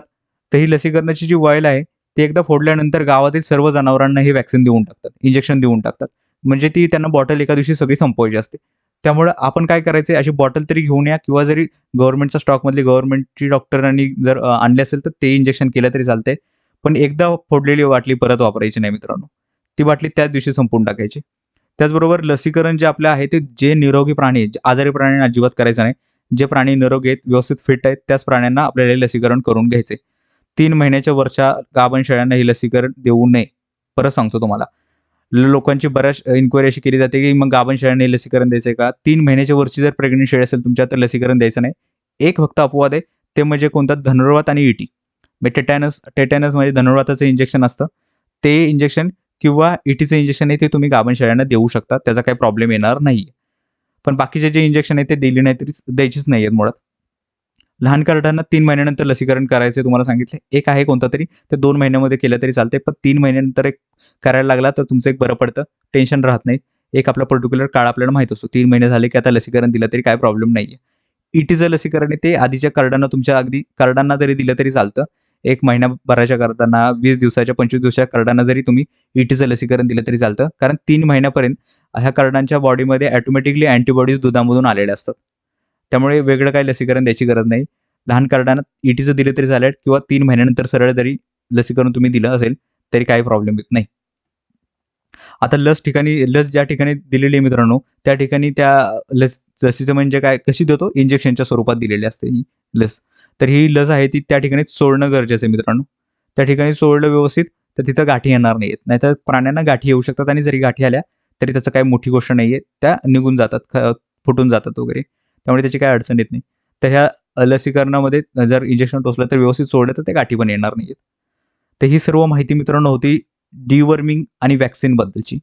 तर ही लसीकरणाची जी वायल आहे, ती एकदा फोडल्यानंतर गावातील सर्व जनावरांना हे व्हॅक्सिन देऊन टाकतात, इंजेक्शन देऊन टाकतात. म्हणजे ती त्यांना बॉटल एका दिवशी सगळी संपवायची असते. त्यामुळे आपण काय करायचं, अशी बॉटल तरी घेऊन या किंवा जरी गव्हर्नमेंटच्या स्टॉकमधली गव्हर्नमेंटची डॉक्टरांनी जर आणली असेल, तर ते इंजेक्शन केलं तरी चालतंय. पण एकदा फोडलेली बाटली परत वापरायची नाही मित्रांनो. ती बाटली त्याच दिवशी संपवून टाकायची. त्याचबरोबर लसीकरण जे आपलं आहे, ते जे निरोगी प्राणी आहेत, आजारी प्राण्यांना अजिबात करायचं नाही. जे प्राणी निरोगी आहेत, व्यवस्थित फिट आहेत, त्याच प्राण्यांना आपल्याला हे लसीकरण करून घ्यायचे. 3 महिन्याच्या वरच्या गाभण शेळ्यांना हे लसीकरण देऊ नये. परत सांगतो तुम्हाला. लोकांची बऱ्याच इन्क्वायरी अशी केली जाते, की मग गाभण शेळ्यांना हे लसीकरण द्यायचंय का? 3 महिन्याच्या वरची जर प्रेग्नंट शेळी असेल तुमच्या, तर लसीकरण द्यायचं नाही. एक फक्त अपवाद आहे, ते म्हणजे कोणतं धनुर्वात आणि ईटी. म्हणजे टेटॅनस म्हणजे धनुर्वाताचं इंजेक्शन असतं. ते इंजेक्शन किंवा ईटीचं इंजेक्शन आहे ते तुम्ही गाभण शेळ्यांना देऊ शकता. त्याचा काही प्रॉब्लेम येणार नाहीये. पण बाकीचे जे इंजेक्शन आहे ते दिली नाही तरी द्यायचीच नाही आहेत मुळात. लहान कार्डांना 3 महिन्यानंतर लसीकरण करायचं तुम्हाला सांगितलं. एक आहे कोणतं तरी, ते 2 महिन्यामध्ये केलं तरी चालतंय. पण 3 महिन्यानंतर एक करायला लागला तर तुमचं एक बरं पडतं. टेन्शन राहत नाही. एक आपला पर्टिक्युलर काळ आपल्याला माहीत असतो. 3 महिने झाले की आता लसीकरण दिलं तरी काही प्रॉब्लेम नाहीये. ईटीचं लसीकरण आहे ते आधीच्या कार्डांना तुमच्या अगदी कार्डांना जरी दिलं तरी चालतं. 1 महिन्याभराच्या कार्डांना, 20 दिवसाच्या, 25 दिवसाच्या कार्डांना जरी तुम्ही ईटीचं लसीकरण दिलं तरी चालतं. कारण 3 महिन्यापर्यंत ह्या कार्डांच्या बॉडीमध्ये ऑटोमॅटिकली अँटीबॉडीज दुधामधून आलेल्या असतात. त्यामुळे वेगळं काही लसीकरण द्यायची गरज नाही. लहान कार्डांना ईटीचं दिलं तरी चालेल किंवा 3 महिन्यानंतर सरळ जरी लसीकरण तुम्ही दिलं असेल, तरी काही प्रॉब्लेम येत नाही. आता लस ज्या ठिकाणी दिलेली आहे मित्रांनो, त्या ठिकाणी त्या लसीचं म्हणजे काय, कशी देतो? इंजेक्शनच्या स्वरूपात दिलेली असते ही लस. तर ही लस आहे ती त्या ठिकाणी चोळणं गरजेचं आहे मित्रांनो. त्या ठिकाणी चोळलं व्यवस्थित, तर तिथं गाठी येणार नाहीयेत. नाहीतर प्राण्यांना गाठी येऊ शकतात आणि जरी गाठी आल्या, तरी त्याचं काही मोठी गोष्ट नाहीये. त्या निघून जातात, फुटून जातात वगैरे. त्यामुळे त्याची काही अडचण येत नाही. तर ह्या लसीकरणामध्ये जर इंजेक्शन टोचलं तर व्यवस्थित सोडलं तर ते गाठी पण येणार नाहीयेत. तर ही सर्व माहिती मित्रांनो होती डिवर्मिंग आणि व्हॅक्सिनबद्दलची.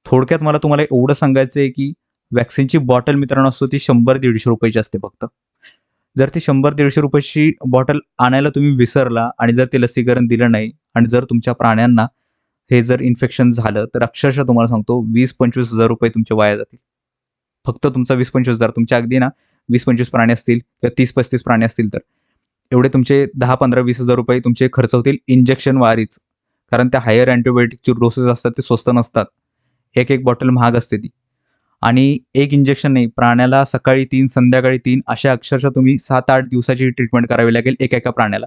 थोडक्यात मला तुम्हाला एवढं सांगायचं आहे, की व्हॅक्सिनची बॉटल मित्रांनो असतो ती ₹100-150 असते फक्त. जर ती ₹100-150 ची बॉटल आणायला तुम्ही विसरला आणि जर ते लसीकरण दिलं नाही आणि जर तुमच्या प्राण्यांना हे जर इन्फेक्शन झालं, तर अक्षरशः तुम्हाला सांगतो ₹20,000-25,000 तुमचे वाया जातील. फक्त तुमचा 20-25,000 तुमच्या अगदी ना 20-25 प्राणी असतील किंवा 30-35 प्राणी असतील तर. एवढे तुमचे 10, 15, ₹20,000 तुमचे खर्च होतील इंजेक्शन वारीच. कारण त्या हायर अँटिबायोटिकचे डोसेस असतात ते स्वस्त नसतात. एक बॉटल महाग असते ती. आणि एक इंजेक्शन नाही, प्राण्याला सकाळी 3, संध्याकाळी 3 अशा अक्षरशः तुम्ही 7-8 दिवसाची ट्रीटमेंट करावी लागेल एका प्राण्याला.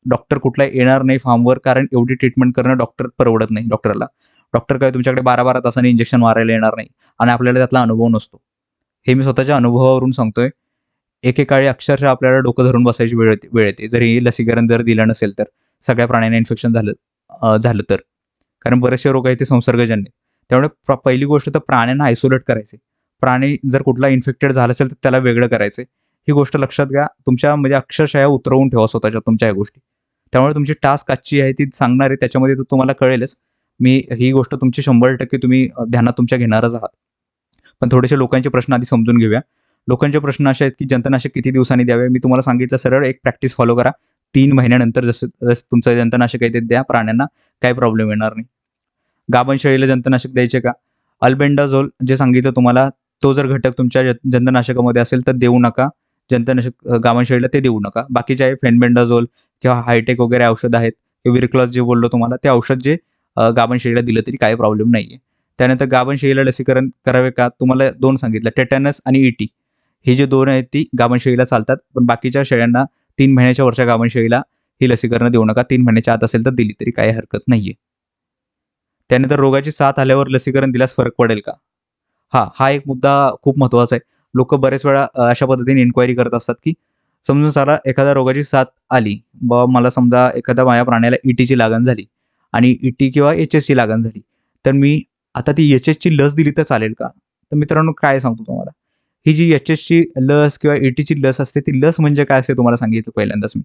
डॉक्टर कुठला येणार नाही फार्मवर कारण एवढी ट्रीटमेंट करणं डॉक्टर परवडत नाही डॉक्टरला. डॉक्टर काय तुमच्याकडे 12-12 तासांनी इंजेक्शन मारायला येणार नाही आणि आपल्याला त्यातला अनुभव नसतो. हे मी स्वतःच्या अनुभवावरून सांगतोय. एकेकाळी अक्षरशः आपल्याला डोकं धरून बसायची वेळ येते. जर हे लसीकरण जर दिलं नसेल तर. सगळ्या प्राण्यांना इन्फेक्शन झालं तर. कारण बरेचसे रोग आहेत ते संसर्गजन्य. त्यामुळे पहिली गोष्ट तर प्राण्यांना आयसोलेट करायचे. प्राणी जर कुठला इन्फेक्टेड झाला असेल तर त्याला वेगळं करायचं. ही गोष्ट लक्षात घ्या. तुमच्या म्हणजे अक्षरशः उतरवून ठेवा स्वतःच्या तुमच्या ह्या गोष्टी. त्यामुळे तुमची टास्क आजची आहे ती सांगणार आहे त्याच्यामध्ये तुम्हाला कळेलच. मी ही गोष्ट तुमची 100% तुम्ही ध्यानात तुमच्या घेणारच आहात. पण थोडेसे लोकांचे प्रश्न आधी समजून घेऊया. लोकांचे प्रश्न असे आहेत, की जंतुनाशक किती दिवसांनी द्यावे? मी तुम्हाला सांगितलं सरळ एक प्रॅक्टिस फॉलो करा. 3 महिन्यानंतर जसं तुमचं जंतुनाशक आहे ते द्या प्राण्यांना. काही प्रॉब्लेम येणार नाही. गाभण शेळीला जंतुनाशक द्यायचे का? अल्बेंडाझोल जे सांगितलं तुम्हाला, तो जर घटक तुमच्या जंतुनाशकामध्ये असेल तर देऊ नका. जंतुनाशक गाभण शेळीला ते देऊ नका. बाकीचे आहे फेनबेंडाझोल किंवा हायटेक वगैरे औषधं आहेत. विरक्लॉस जे बोललो तुम्हाला, ते औषध जे गाभण शेळीला दिलं तरी काही प्रॉब्लेम नाहीये. त्यानंतर गाभण शेळीला लसीकरण करावे का? तुम्हाला 2 सांगितलं टेटॅनस आणि ईटी. हे जे 2 आहेत ती गाभण शेळीला चालतात. पण बाकीच्या शेळ्यांना 3 महिन्याच्या वरच्या गाभण शेळीला ही लसीकरणं देऊ नका. 3 महिन्याच्या आत असेल तर दिली तरी काही हरकत नाहीये. त्यानंतर रोगाची साथ आल्यावर लसीकरण दिल्यास फरक पडेल का? हां, हा एक मुद्दा खूप महत्त्वाचा आहे. लोकं बरेच वेळा अशा पद्धतीने इन्क्वायरी करत असतात, की समजून चला एखाद्या रोगाची साथ आली. मला समजा एखाद्या माझ्या प्राण्याला ईटीची लागण झाली आणि ईटी किंवा एचएसची लागण झाली. तर मी आता ती एचएसची लस दिली तर चालेल का? तर मित्रांनो काय सांगतो तुम्हाला, ही जी एचएसची लस किंवा ईटीची लस असते, ती लस म्हणजे काय असते तुम्हाला सांगितलं पहिल्यांदाच मी.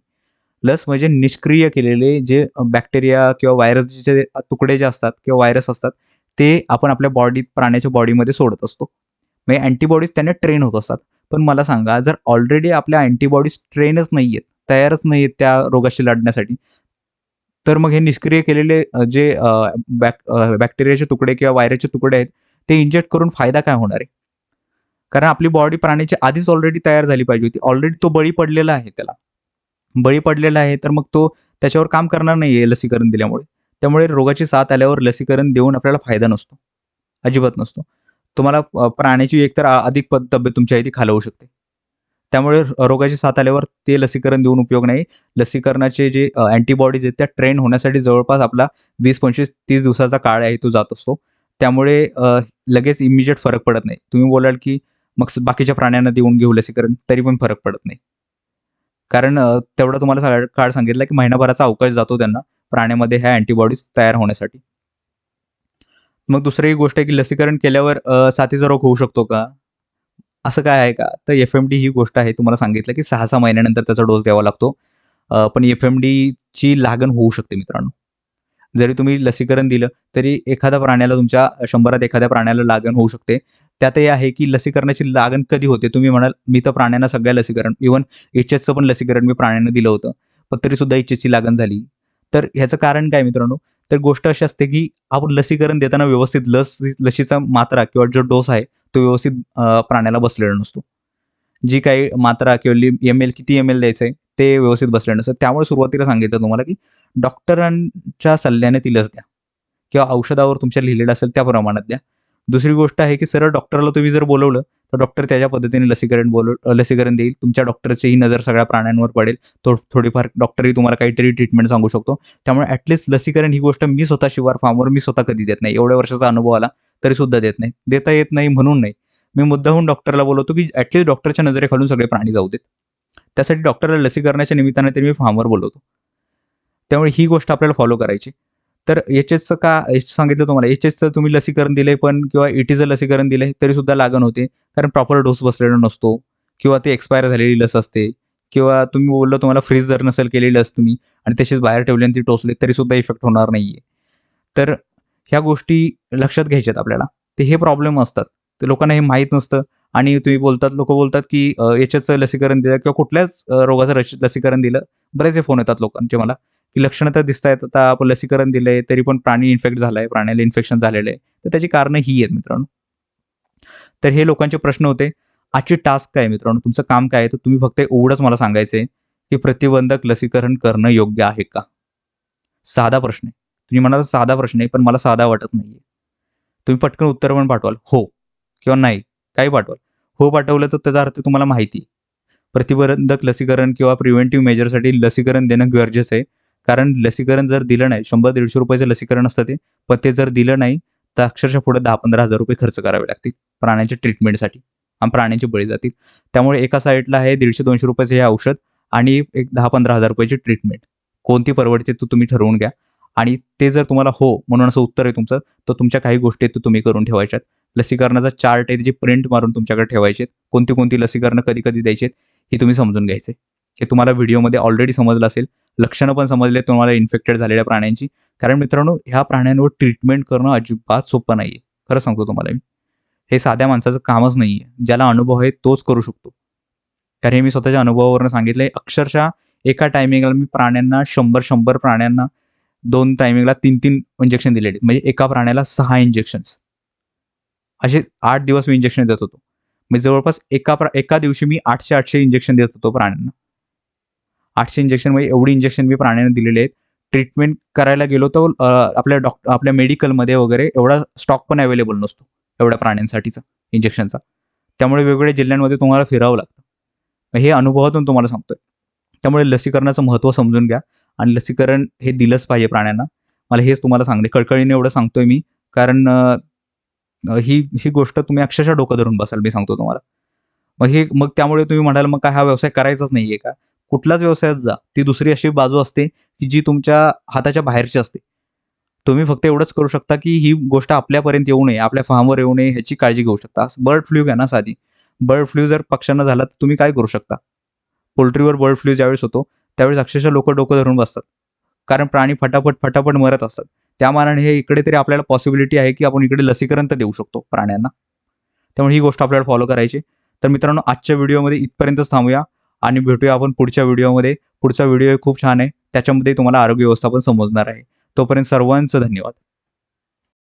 लस म्हणजे निष्क्रिय केलेले जे बॅक्टेरिया किंवा व्हायरसचे तुकडे जे असतात किंवा व्हायरस असतात, ते आपण आपल्या प्राण्याच्या बॉडीमध्ये सोडत असतो. म्हणजे अँटीबॉडीज त्याने ट्रेन होत असतात. पण मला सांगा, जर ऑलरेडी आपल्या अँटीबॉडीज ट्रेनच नाहीयेत, तयारच नाहीयेत त्या रोगाशी लढण्यासाठी, तर मग हे निष्क्रिय केलेले जे बॅक्टेरियाचे तुकडे किंवा व्हायरसचे तुकडे आहेत, ते इंजेक्ट करून फायदा काय होणार आहे? कारण आपली बॉडी प्राण्याची आधीच ऑलरेडी तयार झाली पाहिजे होती. ऑलरेडी तो बळी पडलेला आहे त्याला. बळी पडलेला आहे, तर मग तो त्याच्यावर काम करणार नाहीये लसीकरण दिल्यामुळे. त्यामुळे रोगाची साथ आल्यावर लसीकरण देऊन आपल्याला फायदा नसतो. अजिबात नसतो. तुम्हाला प्राण्याची एकतर अधिक तब्येत तुमची आहे ती खालवू शकते. त्यामुळे रोगाची साथ आल्यावर ते लसीकरण देऊन उपयोग नाही. लसीकरणाचे जे अँटीबॉडीज आहेत त्या ट्रेन होण्यासाठी जवळपास आपला 20, 25, 30 दिवसाचा काळ आहे तो जात असतो. त्यामुळे लगेच इमिजिएट फरक पडत नाही. तुम्ही बोलाल की मग बाकीच्या प्राण्यांना देऊन घेऊ लसीकरण, तरी पण फरक पडत नाही. कारण तेवढा तुम्हाला काळ सांगितला की महिनाभराचा अवकाश जातो त्यांना प्राण्यामध्ये ह्या अँटीबॉडीज तयार होण्यासाठी. मग दुसरी एक गोष्ट आहे की लसीकरण केल्यावर साथीचा रोग होऊ शकतो का? असं काय आहे का? तर एफ-एम-डी ही गोष्ट आहे. तुम्हाला सांगितलं की 6-6 महिन्यानंतर त्याचा डोस द्यावा लागतो. पण एफ-एम-डीची लागण होऊ शकते मित्रांनो. जरी तुम्ही लसीकरण दिलं, तरी एखाद्या प्राण्याला तुमच्या 100त एखाद्या प्राण्याला लागण होऊ शकते. त्यातही आहे की लसीकरणाची लागण कधी होते? तुम्ही म्हणाल, "मी तर प्राण्यांना सगळ्या लसीकरण इव्हन एच-एसचं पण लसीकरण मी प्राण्यांना दिलं होतं. पण तरीसुद्धा एच-एसची लागण झाली." तर ह्याचं कारण काय मित्रांनो? तर गोष्ट अशी असते की आपण लसीकरण देताना व्यवस्थित लसीचा मात्रा किंवा जो डोस आहे, तो व्यवस्थित प्राण्याला बसलेला नसतो. जी काही मात्रा किंवा एम-एल किती एम-एल द्यायचं आहे, ते व्यवस्थित बसलेलं नसतं. त्यामुळे सुरुवातीला सांगितलं तुम्हाला की डॉक्टरांच्या सल्ल्याने ती लस द्या किंवा औषधावर तुमच्या लिहिलेलं असेल त्या प्रमाणात द्या. दुसरी गोष्ट आहे की सरळ डॉक्टरला तुम्ही जर बोलावलं, तर डॉक्टर त्याच्या पद्धतीने लसीकरण देईल. तुमच्या डॉक्टरचीही नजर सगळ्या प्राण्यांवर पडेल. थोडीफार डॉक्टरही तुम्हाला काहीतरी ट्रीटमेंट सांगू शकतो. त्यामुळे लसीकरण ही गोष्ट मी स्वतः शिवार फार्मवर मी स्वतः कधी देत नाही. एवढ्या वर्षाचा अनुभव आला, तरीसुद्धा देत नाही. देता येत नाही म्हणून नाही. मी मुद्दामहून डॉक्टरला बोलवतो की डॉक्टरच्या नजरेखालून सगळे प्राणी जाऊ देत. त्यासाठी डॉक्टरला लसीकरणाच्या निमित्ताने तरी मी फार्मवर बोलवतो. त्यामुळे ही गोष्ट आपल्याला फॉलो करायची. तर एच-एसचं सांगितलं तुम्हाला, एच-एसचं तुम्ही लसीकरण दिलंय पण किंवा ई-टीचं लसीकरण दिलंय तरीसुद्धा लागण होते. कारण प्रॉपर डोस बसलेला नसतो किंवा ती एक्सपायर झालेली लस असते किंवा तुम्ही बोललं तुम्हाला फ्रीज जर नसेल केलेली लस तुम्ही आणि तशीच बाहेर ठेवली आणि ती टोचली तरीसुद्धा इफेक्ट होणार नाहीये. तर ह्या गोष्टी लक्षात घ्यायच्यात आपल्याला. तर हे प्रॉब्लेम असतात. ते लोकांना हे माहीत नसतं आणि लोकं बोलतात की याच्याचं लसीकरण दिलं किंवा कुठल्याच रोगाचं लसीकरण दिलं. बरेचसे फोन येतात लोकांचे मला, की लक्षणं तर दिसतायत आता आपण लसीकरण दिलंय तरी पण प्राणी इन्फेक्ट झालाय, प्राण्याला इन्फेक्शन झालेलं आहे. तर त्याची कारणं ही आहेत मित्रांनो. तर हे लोकांचे प्रश्न होते. आजची टास्क काय आहे मित्रांनो? तुमचं काम काय आहे? तर तुम्ही फक्त एवढंच मला सांगायचंय, की प्रतिबंधक लसीकरण करणं योग्य आहे का? साधा प्रश्न आहे. तुम्ही म्हणाल साधा प्रश्न आहे, पण मला साधा वाटत नाहीये. तुम्ही पटकन उत्तर पण पाठवाल, हो किंवा नाही, काही पाठवाल. हो पाठवलं तर त्याचा अर्थ तुम्हाला माहिती आहे. प्रतिबंधक लसीकरण किंवा प्रिव्हेंटिव्ह मेजरसाठी लसीकरण देणं गरजेचं आहे. कारण लसीकरण जर दिलं नाही, ₹100-150 लसीकरण असतं ते. पण ते जर दिलं नाही, तर अक्षरशः पुढे ₹10,000-15,000 खर्च करावे लागतील प्राण्यांच्या ट्रीटमेंटसाठी आणि प्राण्यांचे बळी जातील. त्यामुळे एका साइडला आहे ₹150-200 हे औषध आणि एक ₹10,000-15,000 ची ट्रीटमेंट. कोणती परवडते तो तुम्ही ठरवून घ्या आणि ते जर तुम्हाला हो म्हणून असं उत्तर आहे तुमचं, तर तुमच्या काही गोष्टी आहेत तुम्ही करून ठेवायच्यात. लसीकरणाचा चार्ट आहे त्याची प्रिंट मारून तुमच्याकडे ठेवायची आहेत. कोणती-कोणती लसीकरणं कधी-कधी द्यायची आहेत, हे तुम्ही समजून घ्यायचं हे तुम्हाला व्हिडिओमध्ये ऑलरेडी समजलं असेल. लक्षणं पण समजले तुम्हाला इन्फेक्टेड झालेल्या प्राण्यांची. कारण मित्रांनो, ह्या प्राण्यांवर ट्रीटमेंट करणं अजिबात सोपं नाहीये. खरं सांगतो तुम्हाला मी. हे साध्या माणसाचं कामच नाहीये. ज्याला अनुभव आहे तोच करू शकतो. कारण हे मी स्वतःच्या अनुभवावरून सांगितलंय. अक्षरशः एका टायमिंगला मी प्राण्यांना 100 प्राण्यांना 2 टायमिंगला 3-3 इंजेक्शन दिलेले. म्हणजे एका प्राण्याला 6 इंजेक्शन्स. असे 8 दिवस मी इंजेक्शन देत होतो. म्हणजे जवळपास एका दिवशी मी 800 इंजेक्शन देत होतो प्राण्यांना. 800 इंजेक्शन म्हणजे एवढी इंजेक्शन मी प्राण्यांना दिलेली आहेत. ट्रीटमेंट करायला गेलो तर आपल्या मेडिकलमध्ये वगैरे एवढा स्टॉक पण अवेलेबल नसतो, एवढ्या प्राण्यांसाठीचा इंजेक्शनचा. त्यामुळे वेगवेगळ्या जिल्ह्यांमध्ये तुम्हाला फिरावं लागतं. हे अनुभवातून तुम्हाला सांगतोय. त्यामुळे लसीकरणाचं महत्त्व समजून घ्या आणि लसीकरण हे दिलंच पाहिजे प्राण्यांना. मला हेच तुम्हाला सांगणे कळकळीने एवढं सांगतोय मी कारण ही ही गोष्ट तुम्ही अक्षरशः डोकं धरून बसाल मी सांगतो तुम्हाला. मग त्यामुळे तुम्ही म्हणाल मग काय हा व्यवसाय करायचाच नाहीये का? कुठल्याच व्यवसायात जा. ती दुसरी अशी बाजू असते, की जी तुमच्या हाताच्या बाहेरची असते. तुम्ही फक्त एवढंच करू शकता, की ही गोष्ट आपल्यापर्यंत येऊ नये, आपल्या फार्मवर येऊ नये ह्याची काळजी घेऊ शकता. बर्ड फ्लू घ्या ना साधी. बर्ड फ्लू जर पक्ष्यांना झाला तर तुम्ही काय करू शकता? पोल्ट्रीवर बर्ड फ्लू ज्यावेळेस होतो, त्यावेळेस अक्षरशः लोकं डोकं धरून बसतात. कारण प्राणी फटाफट मरत असतात. त्या मानाने हे इकडे तरी आपल्याला पॉसिबिलिटी आहे, की आपण इकडे लसीकरण तर देऊ शकतो प्राण्यांना. त्यामुळे ही गोष्ट आपल्याला फॉलो करायची. तर मित्रांनो, आजच्या व्हिडिओमध्ये इथपर्यंतच थांबूया आणि भेटूया आपण पुढच्या व्हिडिओमध्ये. पुढचा व्हिडिओ खूप छान आहे. त्याच्यामध्ये तुम्हाला आरोग्य व्यवस्थापन समजणार आहे. तोपर्यंत सर्वांचं धन्यवाद.